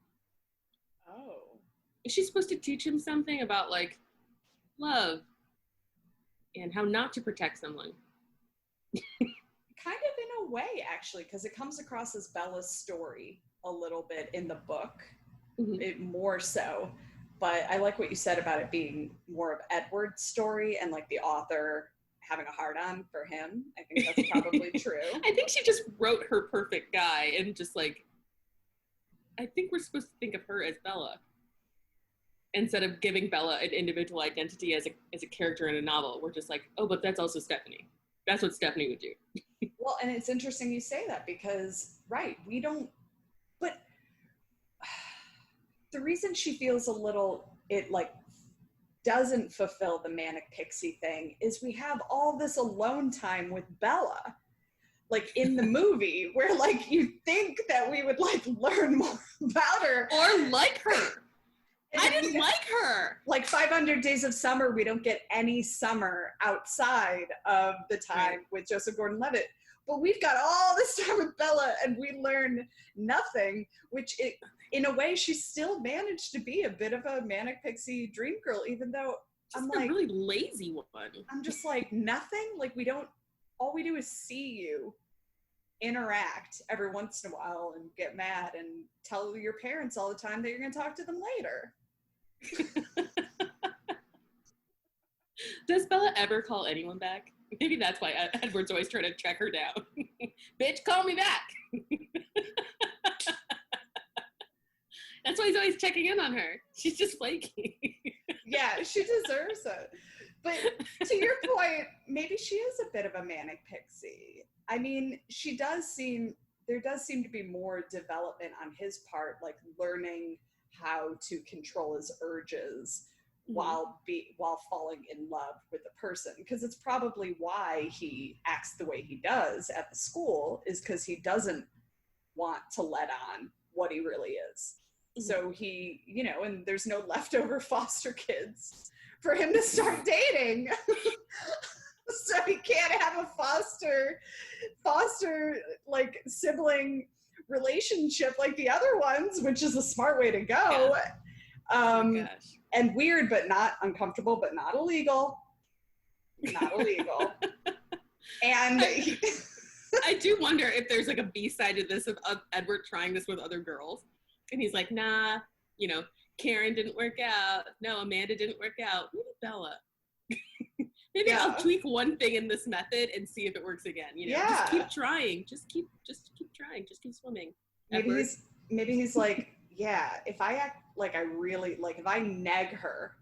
Speaker 2: Oh.
Speaker 1: Is she supposed to teach him something about like love and how not to protect someone?
Speaker 2: Kind of in a way, actually, because it comes across as Bella's story a little bit in the book, it more so. But I like what you said about it being more of Edward's story and like the author having a hard-on for him. I think that's probably true.
Speaker 1: I think she just wrote her perfect guy and just like, I think we're supposed to think of her as Bella instead of giving Bella an individual identity as a character in a novel. We're just like, oh, but that's also Stephanie. That's what Stephanie would do.
Speaker 2: Well, and it's interesting you say that because, right, we don't, but the reason she feels a little, it like doesn't fulfill the manic pixie thing is we have all this alone time with Bella, like in the movie, where like you think that we would like learn more about her.
Speaker 1: Or like her. I didn't like her.
Speaker 2: Like 500 Days of Summer, we don't get any summer outside of the time with Joseph Gordon-Levitt. But we've got all this time with Bella and we learn nothing, which in a way she still managed to be a bit of a manic pixie dream girl, even though
Speaker 1: I'm like a really lazy one.
Speaker 2: I'm just like, nothing. Like all we do is see you interact every once in a while and get mad and tell your parents all the time that you're going to talk to them later.
Speaker 1: Does Bella ever call anyone back? Maybe that's why Edward's always trying to track her down. Bitch, call me back. That's why he's always checking in on her. She's just flaky.
Speaker 2: Yeah, she deserves it. But to your point, maybe she is a bit of a manic pixie. I mean, she does seem there does seem to be more development on his part, like learning how to control his urges while falling in love with a person, because it's probably why he acts the way he does at the school, is because he doesn't want to let on what he really is. So he, you know, and there's no leftover foster kids for him to start dating. So he can't have a foster like sibling relationship like the other ones, which is a smart way to go. And weird, but not uncomfortable, but not illegal. Not illegal. And
Speaker 1: I do wonder if there's like a B-side to this of Edward trying this with other girls. And he's like, nah, you know, Karen didn't work out. No, Amanda didn't work out. Maybe Bella. Maybe I'll tweak one thing in this method and see if it works again. You know, just keep trying. Just keep trying. Just keep swimming.
Speaker 2: Maybe he's like, yeah, if I act like I really, like if I neg her.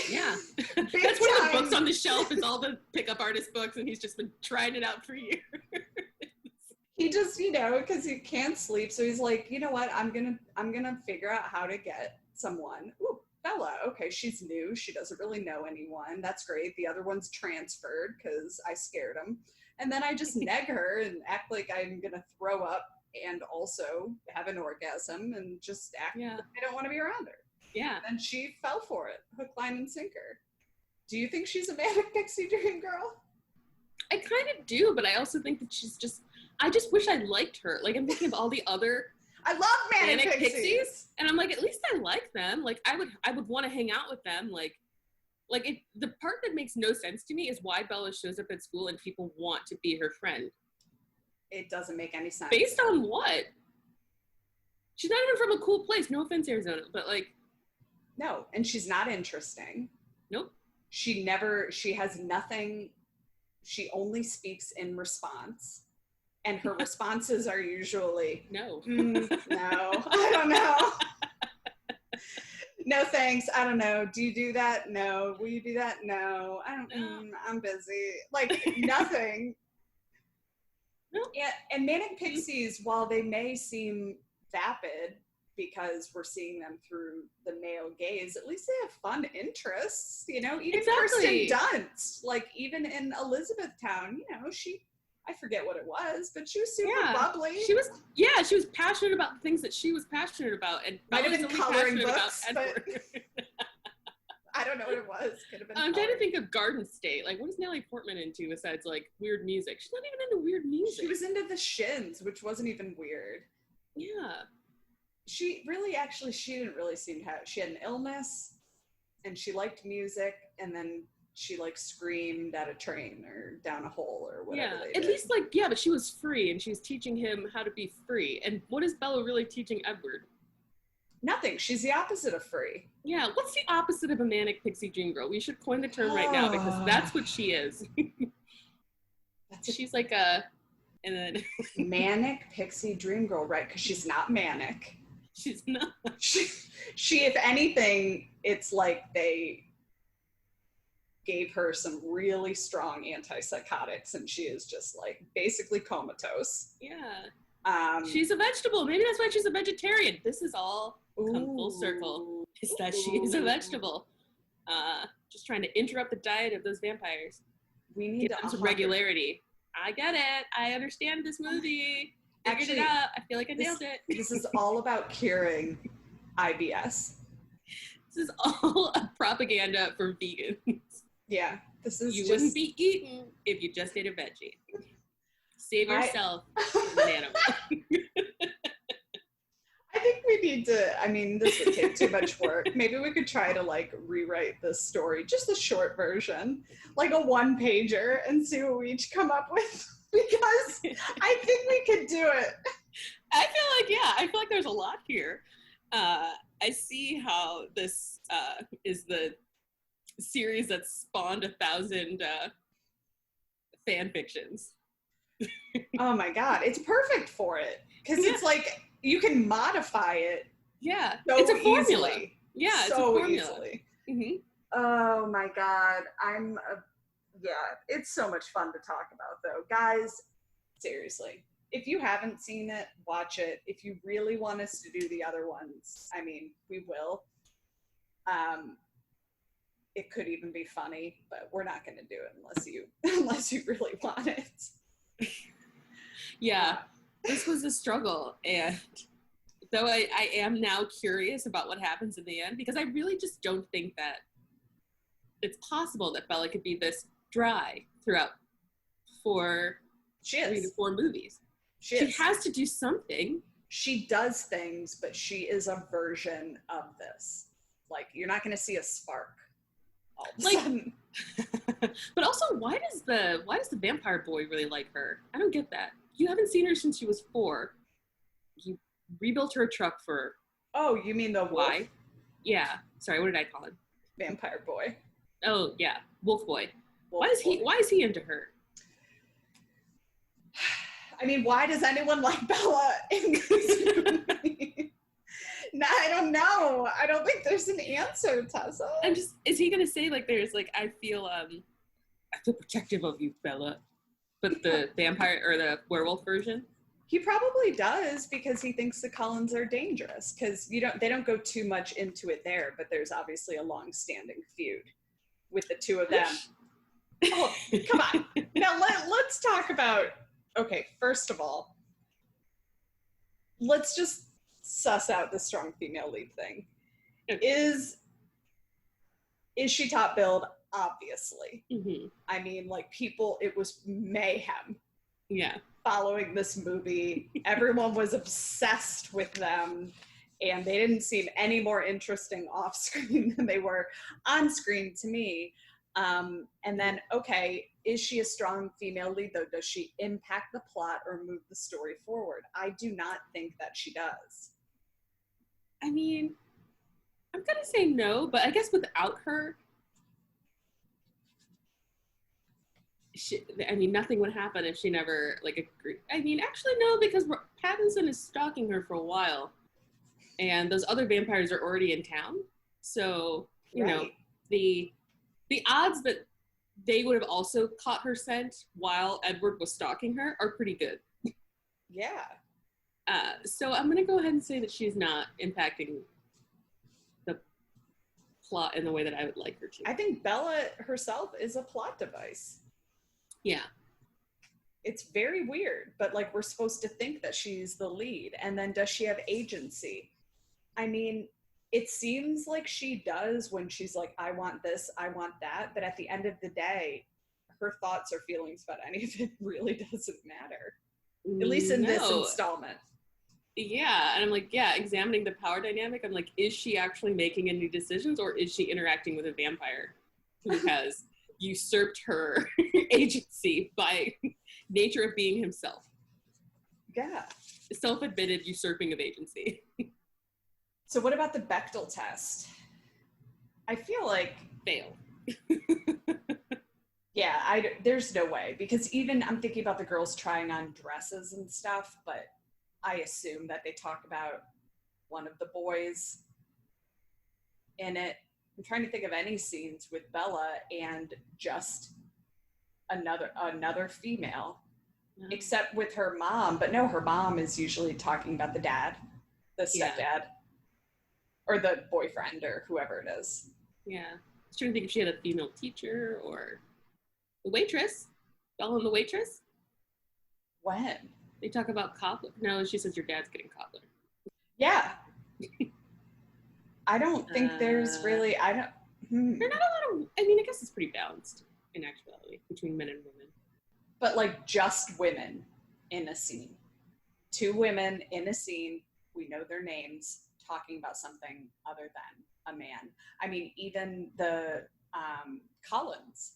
Speaker 1: Yeah. That's one of the books on the shelf is all the pickup artist books, and he's just been trying it out for years.
Speaker 2: He just, you know, because he can't sleep, so he's like, you know what, I'm gonna figure out how to get someone. Ooh, Bella, okay, she's new, she doesn't really know anyone, that's great. The other one's transferred because I scared him, and then I just neg her and act like I'm gonna throw up and also have an orgasm and just act like I don't want to be around her.
Speaker 1: Yeah.
Speaker 2: And she fell for it, hook, line, and sinker. Do you think she's a manic pixie dream girl?
Speaker 1: I kind of do, but I also think that she's just, I just wish I liked her. Like, I'm thinking of all the other
Speaker 2: I love manic pixies.
Speaker 1: And I'm like, at least I like them. Like, I would want to hang out with them. Like the part that makes no sense to me is why Bella shows up at school and people want to be her friend.
Speaker 2: It doesn't make any sense.
Speaker 1: Based on what? She's not even from a cool place. No offense, Arizona, but like.
Speaker 2: No, and she's not interesting.
Speaker 1: Nope.
Speaker 2: She has nothing. She only speaks in response. And her responses are usually,
Speaker 1: no,
Speaker 2: no, I don't know. No, thanks. I don't know. Do you do that? No. Will you do that? No. I don't, I'm busy. Like nothing.
Speaker 1: No.
Speaker 2: Yeah, and manic pixies, while they may seem vapid because we're seeing them through the male gaze, at least they have fun interests, you know, even Kristen Dunst, like even in Elizabethtown, you know, I forget what it was, but she was super bubbly.
Speaker 1: She was passionate about the things that she was passionate about, and
Speaker 2: might have been coloring books, but I don't know what it was. Could have been.
Speaker 1: I'm trying to think of Garden State. Like, what is Natalie Portman into besides like weird music? She's not even into weird music.
Speaker 2: She was into the Shins, which wasn't even weird.
Speaker 1: Yeah.
Speaker 2: She didn't really seem to have. She had an illness, and she liked music, and then she like screamed at a train or down a hole or whatever.
Speaker 1: Yeah, at least like but she was free, and she was teaching him how to be free. And what is Bella really teaching Edward? Nothing.
Speaker 2: She's the opposite of free.
Speaker 1: Yeah, what's the opposite of a manic pixie dream girl? We should coin the term right now because that's what she is. She's like and then
Speaker 2: manic pixie dream girl, right? Because she's not manic.
Speaker 1: She's not.
Speaker 2: She, if anything, it's like they gave her some really strong antipsychotics and she is just like basically comatose.
Speaker 1: Yeah. She's a vegetable. Maybe that's why she's a vegetarian. This is all come full circle. Is that she is a vegetable. Just trying to interrupt the diet of those vampires.
Speaker 2: We need
Speaker 1: some regularity. I get it. I understand this movie. Figured it out. I feel like I nailed it.
Speaker 2: This is all about curing IBS.
Speaker 1: This is all a propaganda for vegans.
Speaker 2: Yeah. This is
Speaker 1: you wouldn't be eaten if you just ate a veggie. Save yourself from an animal.
Speaker 2: I think we need to, I mean, this would take too much work. Maybe we could try to like rewrite this story, just the short version, like a 1-pager, and see what we each come up with. Because I think we could do it.
Speaker 1: I feel like there's a lot here. I see how this is the series that spawned 1,000 fan fictions.
Speaker 2: Oh my God, it's perfect for it. Because it's like, you can modify it.
Speaker 1: Yeah,
Speaker 2: so
Speaker 1: it's a formula.
Speaker 2: Easily.
Speaker 1: Yeah, it's
Speaker 2: so
Speaker 1: a formula.
Speaker 2: Easily.
Speaker 1: Mm-hmm.
Speaker 2: Oh my God, it's so much fun to talk about though. Guys, seriously, if you haven't seen it, watch it. If you really want us to do the other ones, I mean, we will. It could even be funny, but we're not going to do it unless you really want it.
Speaker 1: Yeah, this was a struggle, and though I am now curious about what happens in the end, because I really just don't think that it's possible that Bella could be this dry throughout 3 to 4 movies. She has to do something.
Speaker 2: She does things, but she is a version of this. Like, you're not going to see a spark all of a sudden.
Speaker 1: But also, why does the vampire boy really like her? I don't get that. You haven't seen her since she was 4. You rebuilt her a truck for...
Speaker 2: Oh, you mean the wolf?
Speaker 1: Why? Yeah. Sorry, what did I call him?
Speaker 2: Vampire boy.
Speaker 1: Oh, yeah. Wolf boy.
Speaker 2: Wolf boy.
Speaker 1: Why is he into her?
Speaker 2: I mean, why does anyone like Bella in this movie? No, I don't know. I don't think there's an answer, Tessa.
Speaker 1: Is he gonna say like there's like I feel protective of you, Bella, but the vampire or the werewolf version?
Speaker 2: He probably does because he thinks the Cullens are dangerous. Because they don't go too much into it there, but there's obviously a long-standing feud with the two of them. Oh, come on. Now let's talk about. Okay, first of all, let's just suss out the strong female lead thing. Is she top billed? Obviously.
Speaker 1: Mm-hmm.
Speaker 2: I mean, like, it was mayhem.
Speaker 1: Yeah.
Speaker 2: Following this movie. Everyone was obsessed with them, and they didn't seem any more interesting off screen than they were on screen to me. And then, okay, is she a strong female lead, though? Does she impact the plot or move the story forward? I do not think that she does.
Speaker 1: I mean, I'm going to say no, but I guess without her, nothing would happen if she never, like, agreed. I mean, actually, no, because Pattinson is stalking her for a while, and those other vampires are already in town. So, you know, the odds that they would have also caught her scent while Edward was stalking her are pretty good.
Speaker 2: Yeah.
Speaker 1: So I'm going to go ahead and say that she's not impacting the plot in the way that I would like her to.
Speaker 2: I think Bella herself is a plot device.
Speaker 1: Yeah.
Speaker 2: It's very weird, but like we're supposed to think that she's the lead. And then does she have agency? I mean, it seems like she does when she's like, I want this, I want that. But at the end of the day, her thoughts or feelings about any of it really doesn't matter. At least in this installment.
Speaker 1: Yeah, and I'm like, yeah, examining the power dynamic, I'm like, is she actually making any decisions, or is she interacting with a vampire who has usurped her agency by nature of being himself?
Speaker 2: Yeah.
Speaker 1: Self-admitted usurping of agency.
Speaker 2: So what about the Bechdel test? I feel like...
Speaker 1: Fail.
Speaker 2: Yeah, there's no way, because even I'm thinking about the girls trying on dresses and stuff, but I assume that they talk about one of the boys in it. I'm trying to think of any scenes with Bella and just another female, except with her mom. But no, her mom is usually talking about the dad, the stepdad, or the boyfriend, or whoever it is.
Speaker 1: Yeah, I was trying to think if she had a female teacher or the waitress. Bella and the waitress.
Speaker 2: When?
Speaker 1: They talk about cobbler. No, she says your dad's getting cobbler.
Speaker 2: Yeah. I don't think there's really,
Speaker 1: There are not a lot of, I mean, I guess it's pretty balanced in actuality between men and women.
Speaker 2: But like just women in a scene. 2 women in a scene, we know their names, talking about something other than a man. I mean, even the Cullens,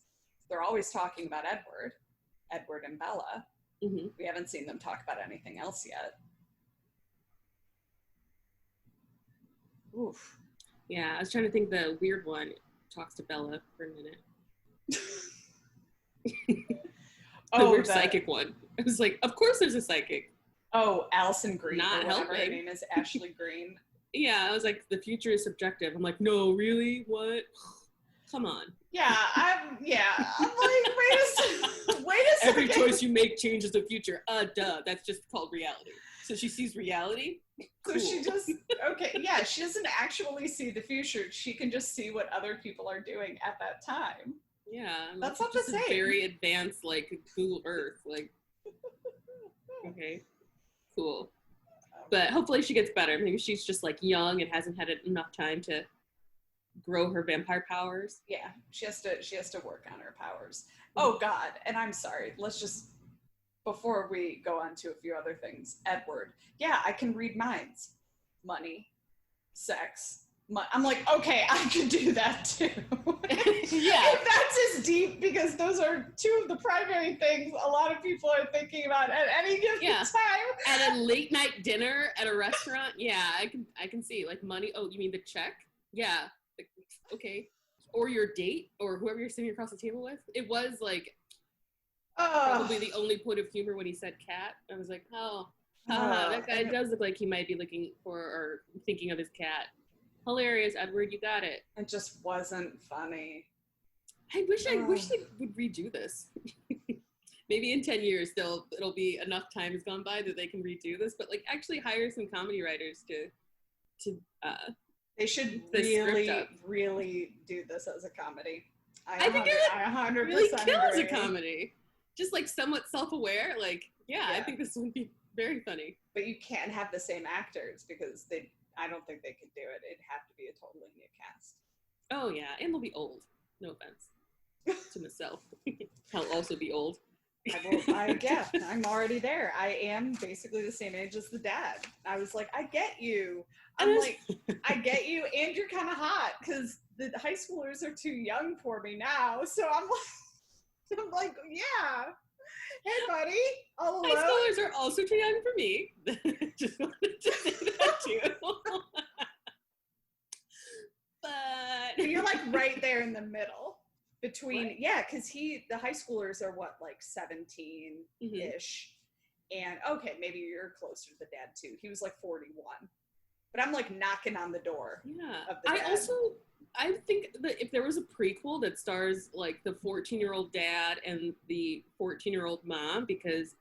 Speaker 2: they're always talking about Edward and Bella.
Speaker 1: Mm-hmm.
Speaker 2: We haven't seen them talk about anything else yet. Oof.
Speaker 1: Yeah, I was trying to think the weird one talks to Bella for a minute. The weird psychic one. I was like, of course there's a psychic.
Speaker 2: Oh, Allison Green.
Speaker 1: Not helping.
Speaker 2: Her name is Ashley Green.
Speaker 1: Yeah, I was like, the future is subjective. I'm like, no, really? What? Come on.
Speaker 2: Yeah, I'm like, wait a
Speaker 1: Every choice you make changes the future. Duh. That's just called reality. So she sees reality.
Speaker 2: Cool. So she just, okay, yeah, she doesn't actually see the future. She can just see what other people are doing at that time.
Speaker 1: Yeah.
Speaker 2: That's not the same.
Speaker 1: Very advanced, like, Google Earth. Like, okay, cool. But hopefully she gets better. Maybe she's just, like, young and hasn't had enough time to grow her vampire powers.
Speaker 2: Yeah, she has to work on her powers. Oh, God, and I'm sorry. Let's just, before we go on to a few other things, Edward. Yeah, I can read minds. Money, sex. I'm like, okay, I could do that too.
Speaker 1: Yeah.
Speaker 2: If that's as deep, because those are two of the primary things a lot of people are thinking about at any given time.
Speaker 1: At a late night dinner at a restaurant, yeah, I can see, like, money. Oh, you mean the check? Yeah. Okay. Or your date, or whoever you're sitting across the table with. It was like probably the only point of humor when he said cat. I was like, that guy does look like he might be looking for or thinking of his cat. Hilarious, Edward, you got it.
Speaker 2: It just wasn't funny.
Speaker 1: I wish they would redo this. Maybe in 10 years it'll be enough time has gone by that they can redo this, but like actually hire some comedy writers to
Speaker 2: they should really do this as a comedy. I think it 100%
Speaker 1: really kills
Speaker 2: agree.
Speaker 1: A comedy. Just like somewhat self-aware, like, yeah, I think this would be very funny.
Speaker 2: But you can't have the same actors because I don't think they could do it. It'd have to be a totally new cast.
Speaker 1: Oh yeah, and they'll be old. No offense to myself. I'll also be old.
Speaker 2: I'm already there. I am basically the same age as the dad. I was like, I get you. I'm like, I get you, and you're kind of hot because the high schoolers are too young for me now. So I'm like, yeah. Hey, buddy. All alone.
Speaker 1: High schoolers are also too young for me. Just wanted to say that too. But
Speaker 2: you're like right there in the middle. Between because the high schoolers are what, like 17-ish, and okay, maybe you're closer to the dad too. He was like 41, but I'm like knocking on the door.
Speaker 1: Yeah,
Speaker 2: of the dad.
Speaker 1: I think that if there was a prequel that stars like the 14-year-old dad and the 14-year-old mom, because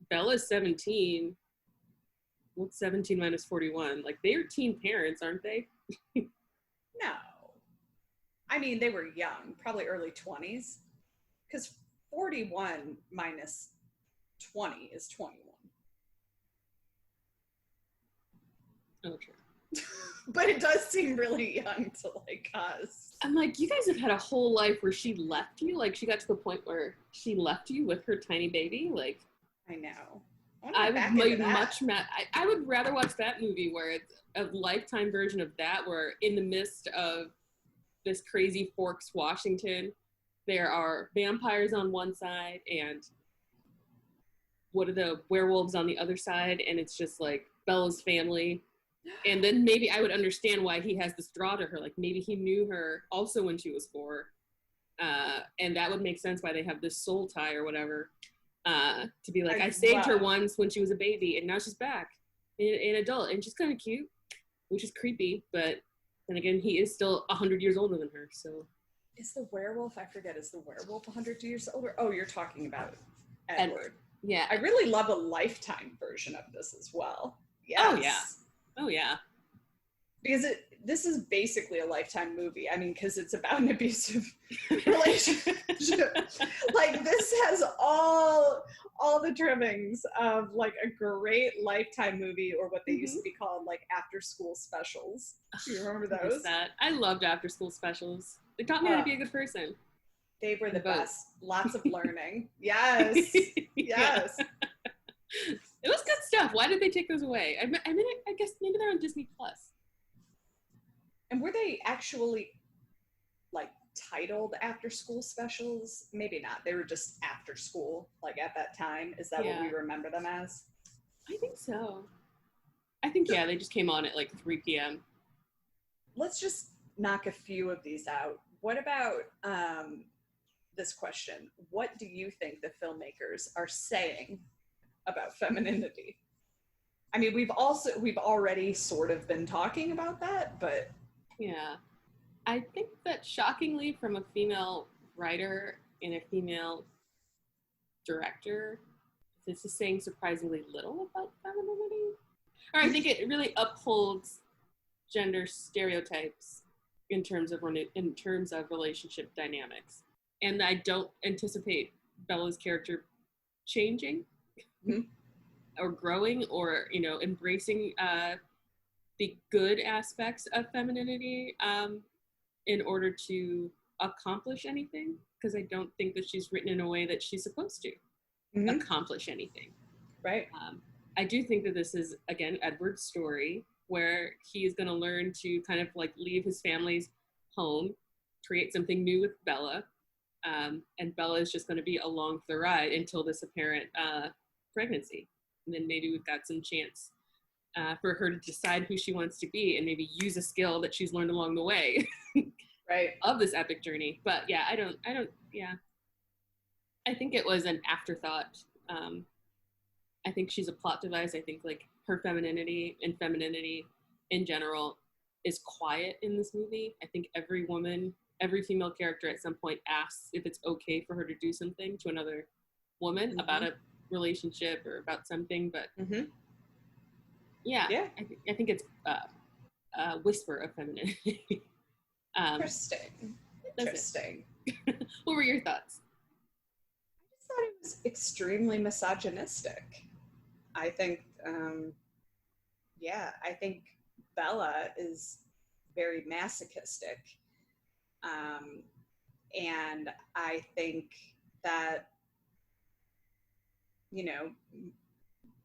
Speaker 1: Bella's 17. What's 17 minus 41? Like they're teen parents, aren't they?
Speaker 2: No. I mean, they were young, probably early 20s, because 41 minus 20 is 21.
Speaker 1: Oh, true.
Speaker 2: But it does seem really young to like us.
Speaker 1: I'm like, you guys have had a whole life where she left you. Like, she got to the point where she left you with her tiny baby. Like,
Speaker 2: I know.
Speaker 1: I would rather watch that movie where it's a lifetime version of that, where in the midst of this crazy Forks, Washington, there are vampires on one side and what are the werewolves on the other side, and it's just like Bella's family. And then maybe I would understand why he has this draw to her. Like maybe he knew her also when she was 4, and that would make sense why they have this soul tie or whatever, to be like, I saved her once when she was a baby and now she's back an adult, and she's kind of cute, which is creepy, but then again, he is still 100 years older than her, so.
Speaker 2: Is the werewolf, I forget, is the werewolf 100 years older? Oh, you're talking about Edward.
Speaker 1: Yeah.
Speaker 2: I really love a Lifetime version of this as well. Yes.
Speaker 1: Oh, yeah. Oh, yeah.
Speaker 2: Because this is basically a Lifetime movie. I mean, because it's about an abusive relationship. Like, this has all the trimmings of, like, a great Lifetime movie, or what they used to be called, like, after-school specials. Do you remember those?
Speaker 1: I loved after-school specials. They taught me how to be a good person.
Speaker 2: They were the best. Lots of learning. Yes. Yes.
Speaker 1: It was good stuff. Why did they take those away? I mean, I guess maybe they're on Disney Plus.
Speaker 2: And were they actually, like, titled after school specials? Maybe not. They were just after school, like, at that time. Is that what we remember them as?
Speaker 1: I think so. I think, they just came on at, like, 3 p.m.
Speaker 2: Let's just knock a few of these out. What about this question? What do you think the filmmakers are saying about femininity? I mean, we've already sort of been talking about that, but...
Speaker 1: Yeah. I think that shockingly from a female writer and a female director. This is saying surprisingly little about femininity. Or I think it really upholds gender stereotypes in terms of relationship dynamics. And I don't anticipate Bella's character changing or growing or, embracing the good aspects of femininity in order to accomplish anything, because I don't think that she's written in a way that she's supposed to accomplish anything.
Speaker 2: Right.
Speaker 1: I do think that this is, again, Edward's story, where he is going to learn to kind of like leave his family's home, create something new with Bella, and Bella is just going to be along for the ride until this apparent pregnancy. And then maybe we've got some chance for her to decide who she wants to be and maybe use a skill that she's learned along the way
Speaker 2: right.
Speaker 1: of this epic journey. But yeah, I think it was an afterthought. I think she's a plot device. I think like her femininity in general is quiet in this movie. I think every female character at some point asks if it's okay for her to do something to another woman about a relationship or about something, but I think it's a whisper of femininity.
Speaker 2: Interesting.
Speaker 1: What were your thoughts?
Speaker 2: I just thought it was extremely misogynistic. I think, I think Bella is very masochistic. And I think that,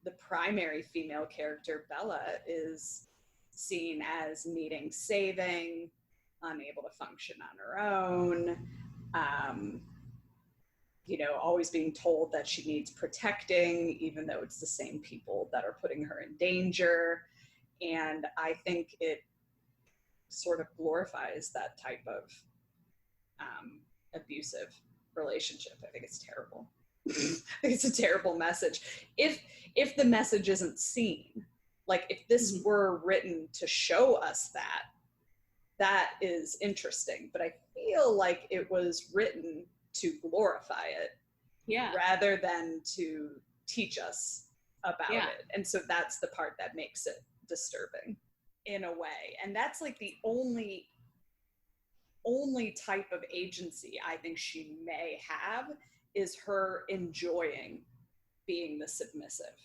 Speaker 2: the primary female character, Bella, is seen as needing saving, unable to function on her own, always being told that she needs protecting, even though it's the same people that are putting her in danger. And I think it sort of glorifies that type of abusive relationship. I think it's terrible. I think it's a terrible message. If the message isn't seen, like if this were written to show us that is interesting. But I feel like it was written to glorify it rather than to teach us about it. And so that's the part that makes it disturbing in a way. And that's like the only type of agency I think she may have is her enjoying being the submissive.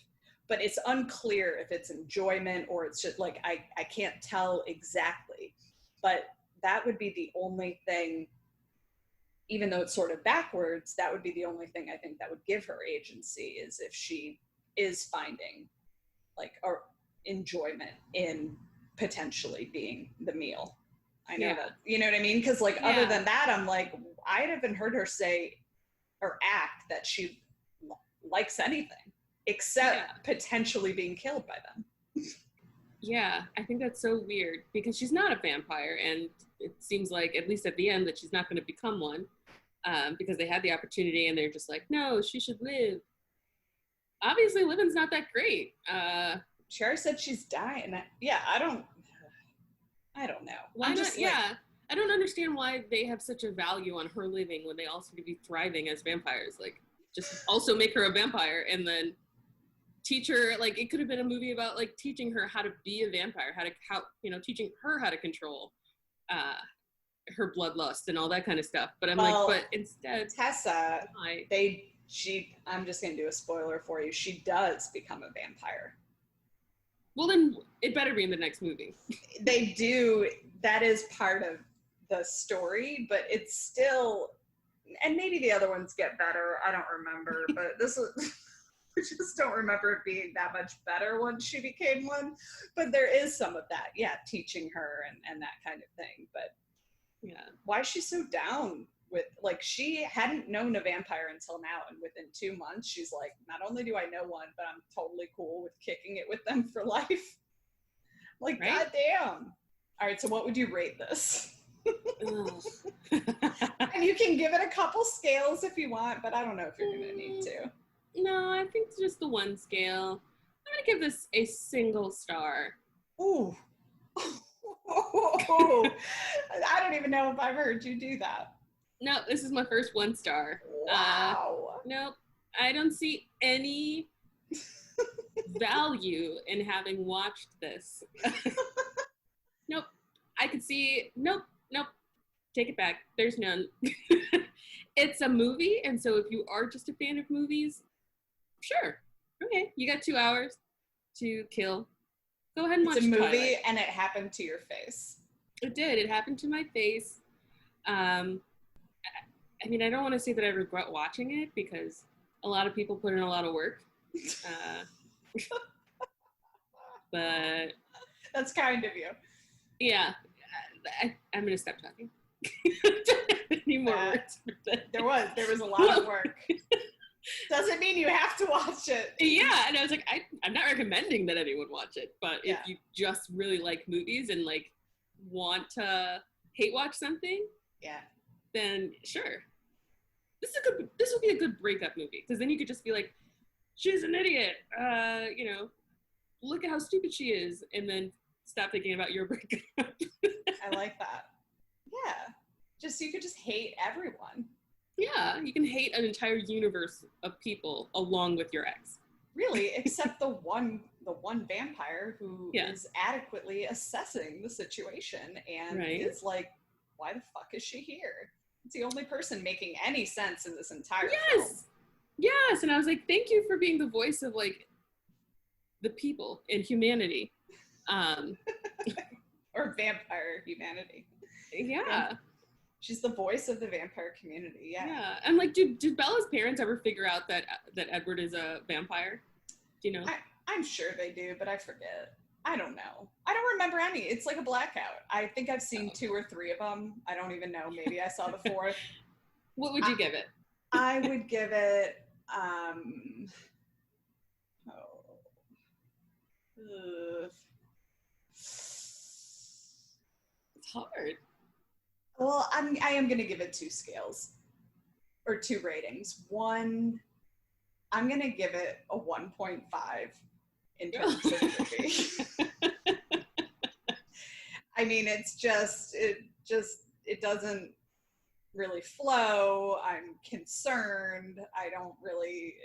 Speaker 2: But it's unclear if it's enjoyment or it's just like, I can't tell exactly. But that would be the only thing, even though it's sort of backwards, that would be the only thing I think that would give her agency, is if she is finding like or enjoyment in potentially being the meal. I know that, you know what I mean? Because like other than that, I'm like, I haven't heard her say or act that she likes anything except potentially being killed by them.
Speaker 1: Yeah, I think that's so weird because she's not a vampire, and it seems like, at least at the end, that she's not going to become one because they had the opportunity and they're just like, no, she should live. Obviously, living's not that great.
Speaker 2: Cher said she's dying. I don't know.
Speaker 1: Why not? I don't understand why they have such a value on her living when they also could be thriving as vampires. Like, just also make her a vampire and then teach her, like, it could have been a movie about like teaching her how to be a vampire, teaching her how to control her bloodlust and all that kind of stuff. But I'm but instead,
Speaker 2: Tessa, I'm just gonna do a spoiler for you. She does become a vampire.
Speaker 1: Well, then it better be in the next movie.
Speaker 2: They do. That is part of the story, but it's still, and maybe the other ones get better. I don't remember, but this was. I just don't remember it being that much better once she became one. But there is some of that, teaching her and that kind of thing. But why is she so down with, like, she hadn't known a vampire until now, and within 2 months, she's like, not only do I know one, but I'm totally cool with kicking it with them for life. Like, right? Goddamn. All right, so what would you rate this? And you can give it a couple scales if you want, but I don't know if you're going to need to.
Speaker 1: No, I think it's just the one scale. I'm going to give this a single star.
Speaker 2: Ooh. I don't even know if I've heard you do that.
Speaker 1: No, this is my first 1 star.
Speaker 2: Wow.
Speaker 1: Nope. I don't see any value in having watched this. Nope. I could see, nope. Take it back. There's none. It's a movie, and so if you are just a fan of movies, sure. Okay, you got 2 hours to kill. Go ahead and watch
Speaker 2: It's a movie,
Speaker 1: Twilight.
Speaker 2: and it happened to your face.
Speaker 1: It did. It happened to my face. I mean, I don't want to say that I regret watching it because a lot of people put in a lot of work. But
Speaker 2: that's kind of you.
Speaker 1: Yeah, I'm gonna stop talking. Any more words?
Speaker 2: There was a lot of work. Doesn't mean you have to watch it.
Speaker 1: Yeah, and I was like, I'm not recommending that anyone watch it, but if you just really like movies and like want to hate watch something, then sure. This would be a good breakup movie because then you could just be like, she's an idiot. Look at how stupid she is, and then stop thinking about your breakup.
Speaker 2: I like that. Yeah, you could just hate everyone.
Speaker 1: Yeah, you can hate an entire universe of people along with your ex.
Speaker 2: Really, except the one vampire who is adequately assessing the situation and is like, why the fuck is she here? It's the only person making any sense in this entire film.
Speaker 1: Yes, and I was like, thank you for being the voice of like the people and humanity.
Speaker 2: Or vampire humanity.
Speaker 1: Yeah.
Speaker 2: She's the voice of the vampire community.
Speaker 1: Yeah. And like, did Bella's parents ever figure out that Edward is a vampire? Do you know?
Speaker 2: I'm sure they do, but I forget. I don't know. I don't remember any. It's like a blackout. I think I've seen 2 or 3 of them. I don't even know. Maybe I saw the 4th.
Speaker 1: What would you give it?
Speaker 2: I would give it,
Speaker 1: It's hard.
Speaker 2: Well, I am going to give it 2 scales or 2 ratings. One, I'm going to give it a 1.5 in terms of movie. I mean, it doesn't really flow. I'm concerned. I don't really,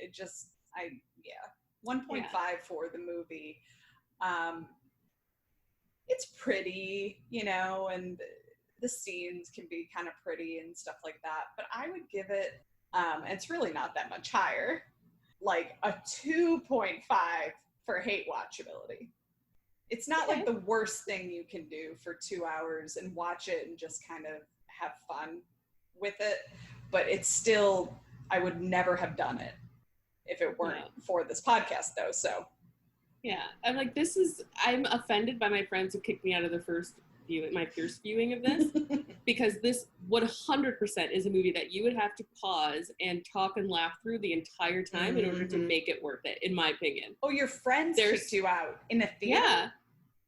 Speaker 2: 1.5 for the movie. It's pretty, and the scenes can be kind of pretty and stuff like that. But I would give it, it's really not that much higher, like a 2.5 for hate watchability. It's not like the worst thing you can do for 2 hours and watch it and just kind of have fun with it. But it's still, I would never have done it if it weren't for this podcast though, so.
Speaker 1: Yeah, I'm like, I'm offended by my friends who kicked me out of my first viewing of this, because this 100% is a movie that you would have to pause and talk and laugh through the entire time in order to make it worth it, in my opinion.
Speaker 2: Oh, your friends kicked you out in a theater?
Speaker 1: Yeah.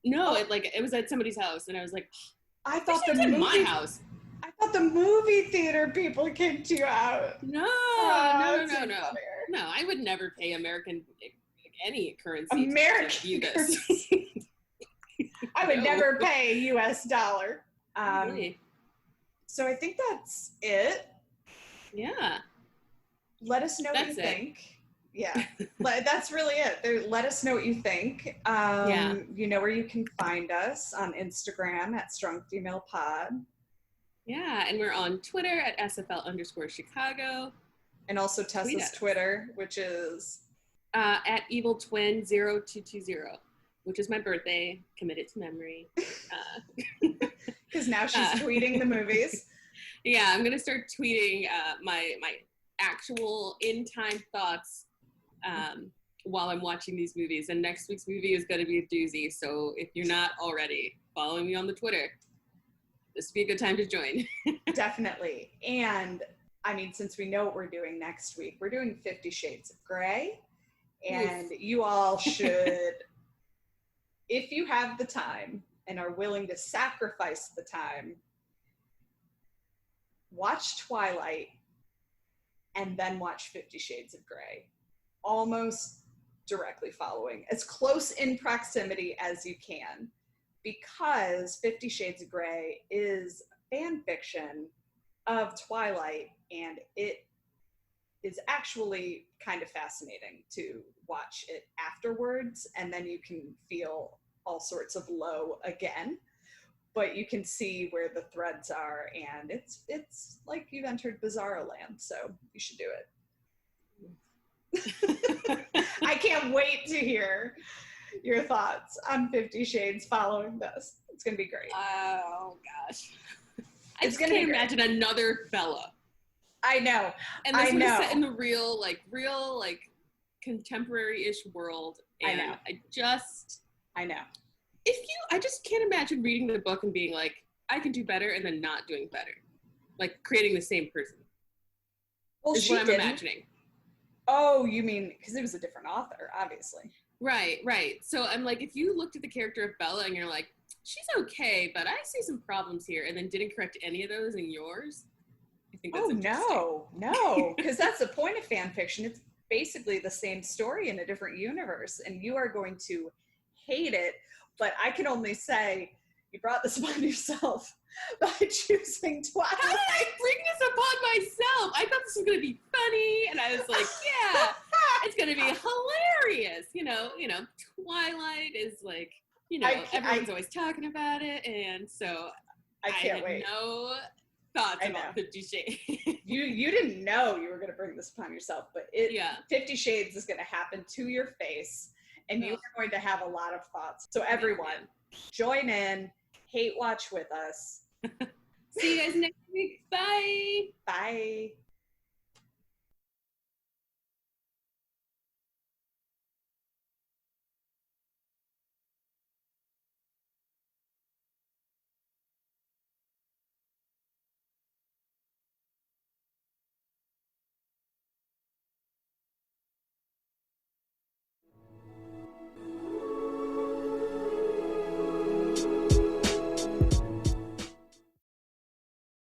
Speaker 1: No, it was at somebody's house, and I was like,
Speaker 2: I thought
Speaker 1: in my house.
Speaker 2: I thought the movie theater people kicked you out.
Speaker 1: No. No, I would never pay any currency
Speaker 2: American
Speaker 1: to view this.
Speaker 2: I would never pay US dollar.
Speaker 1: Really?
Speaker 2: So I think that's it.
Speaker 1: Yeah.
Speaker 2: Let us know what you think. Yeah, that's really it. Let us know what you think. You know where you can find us on Instagram at StrongFemalePod.
Speaker 1: Yeah, and we're on Twitter at SFL_Chicago.
Speaker 2: And also Tessa's Twitter, which is
Speaker 1: at EvilTwin0220, which is my birthday, committed to memory.
Speaker 2: Because now she's tweeting the movies.
Speaker 1: Yeah, I'm gonna start tweeting my actual in-time thoughts while I'm watching these movies. And next week's movie is gonna be a doozy. So if you're not already following me on the Twitter, this would be a good time to join.
Speaker 2: Definitely. And I mean, since we know what we're doing next week, we're doing 50 Shades of Grey. And you all should, if you have the time and are willing to sacrifice the time, watch Twilight and then watch 50 Shades of Grey. Almost directly following, as close in proximity as you can, because 50 Shades of Grey is fan fiction of Twilight, and it is actually kind of fascinating to watch it afterwards, and then you can feel all sorts of low again, but you can see where the threads are, and it's like you've entered Bizarro land, so you should do it. I can't wait to hear your thoughts on 50 Shades following this. It's gonna be great.
Speaker 1: Oh gosh, I
Speaker 2: It's
Speaker 1: just
Speaker 2: gonna
Speaker 1: can't
Speaker 2: be great.
Speaker 1: imagine another Bella.
Speaker 2: I know.
Speaker 1: And this
Speaker 2: I
Speaker 1: one is
Speaker 2: know.
Speaker 1: set in the real contemporary-ish world. And
Speaker 2: I know.
Speaker 1: I just can't imagine reading the book and being like, I can do better, and then not doing better. Like creating the same person.
Speaker 2: Well,
Speaker 1: is
Speaker 2: she
Speaker 1: what I'm
Speaker 2: didn't.
Speaker 1: imagining.
Speaker 2: Oh, you mean, because it was a different author, obviously.
Speaker 1: Right. So I'm like, if you looked at the character of Bella and you're like, she's okay, but I see some problems here, and then didn't correct any of those in yours, I think that's interesting.
Speaker 2: No, because that's the point of fan fiction. It's basically the same story in a different universe, and you are going to hate it. But I can only say you brought this upon yourself by choosing Twilight.
Speaker 1: How did I bring this upon myself? I thought this was gonna be funny, and I was like, yeah, it's gonna be hilarious. You know, Twilight is like, everyone's always talking about it, and so
Speaker 2: I can't wait.
Speaker 1: No thoughts about 50 Shades.
Speaker 2: You didn't know you were going to bring this upon yourself, but 50 Shades is going to happen to your face, and you are going to have a lot of thoughts. So everyone, join in, hate watch with us.
Speaker 1: See you guys next week. Bye.
Speaker 2: Bye.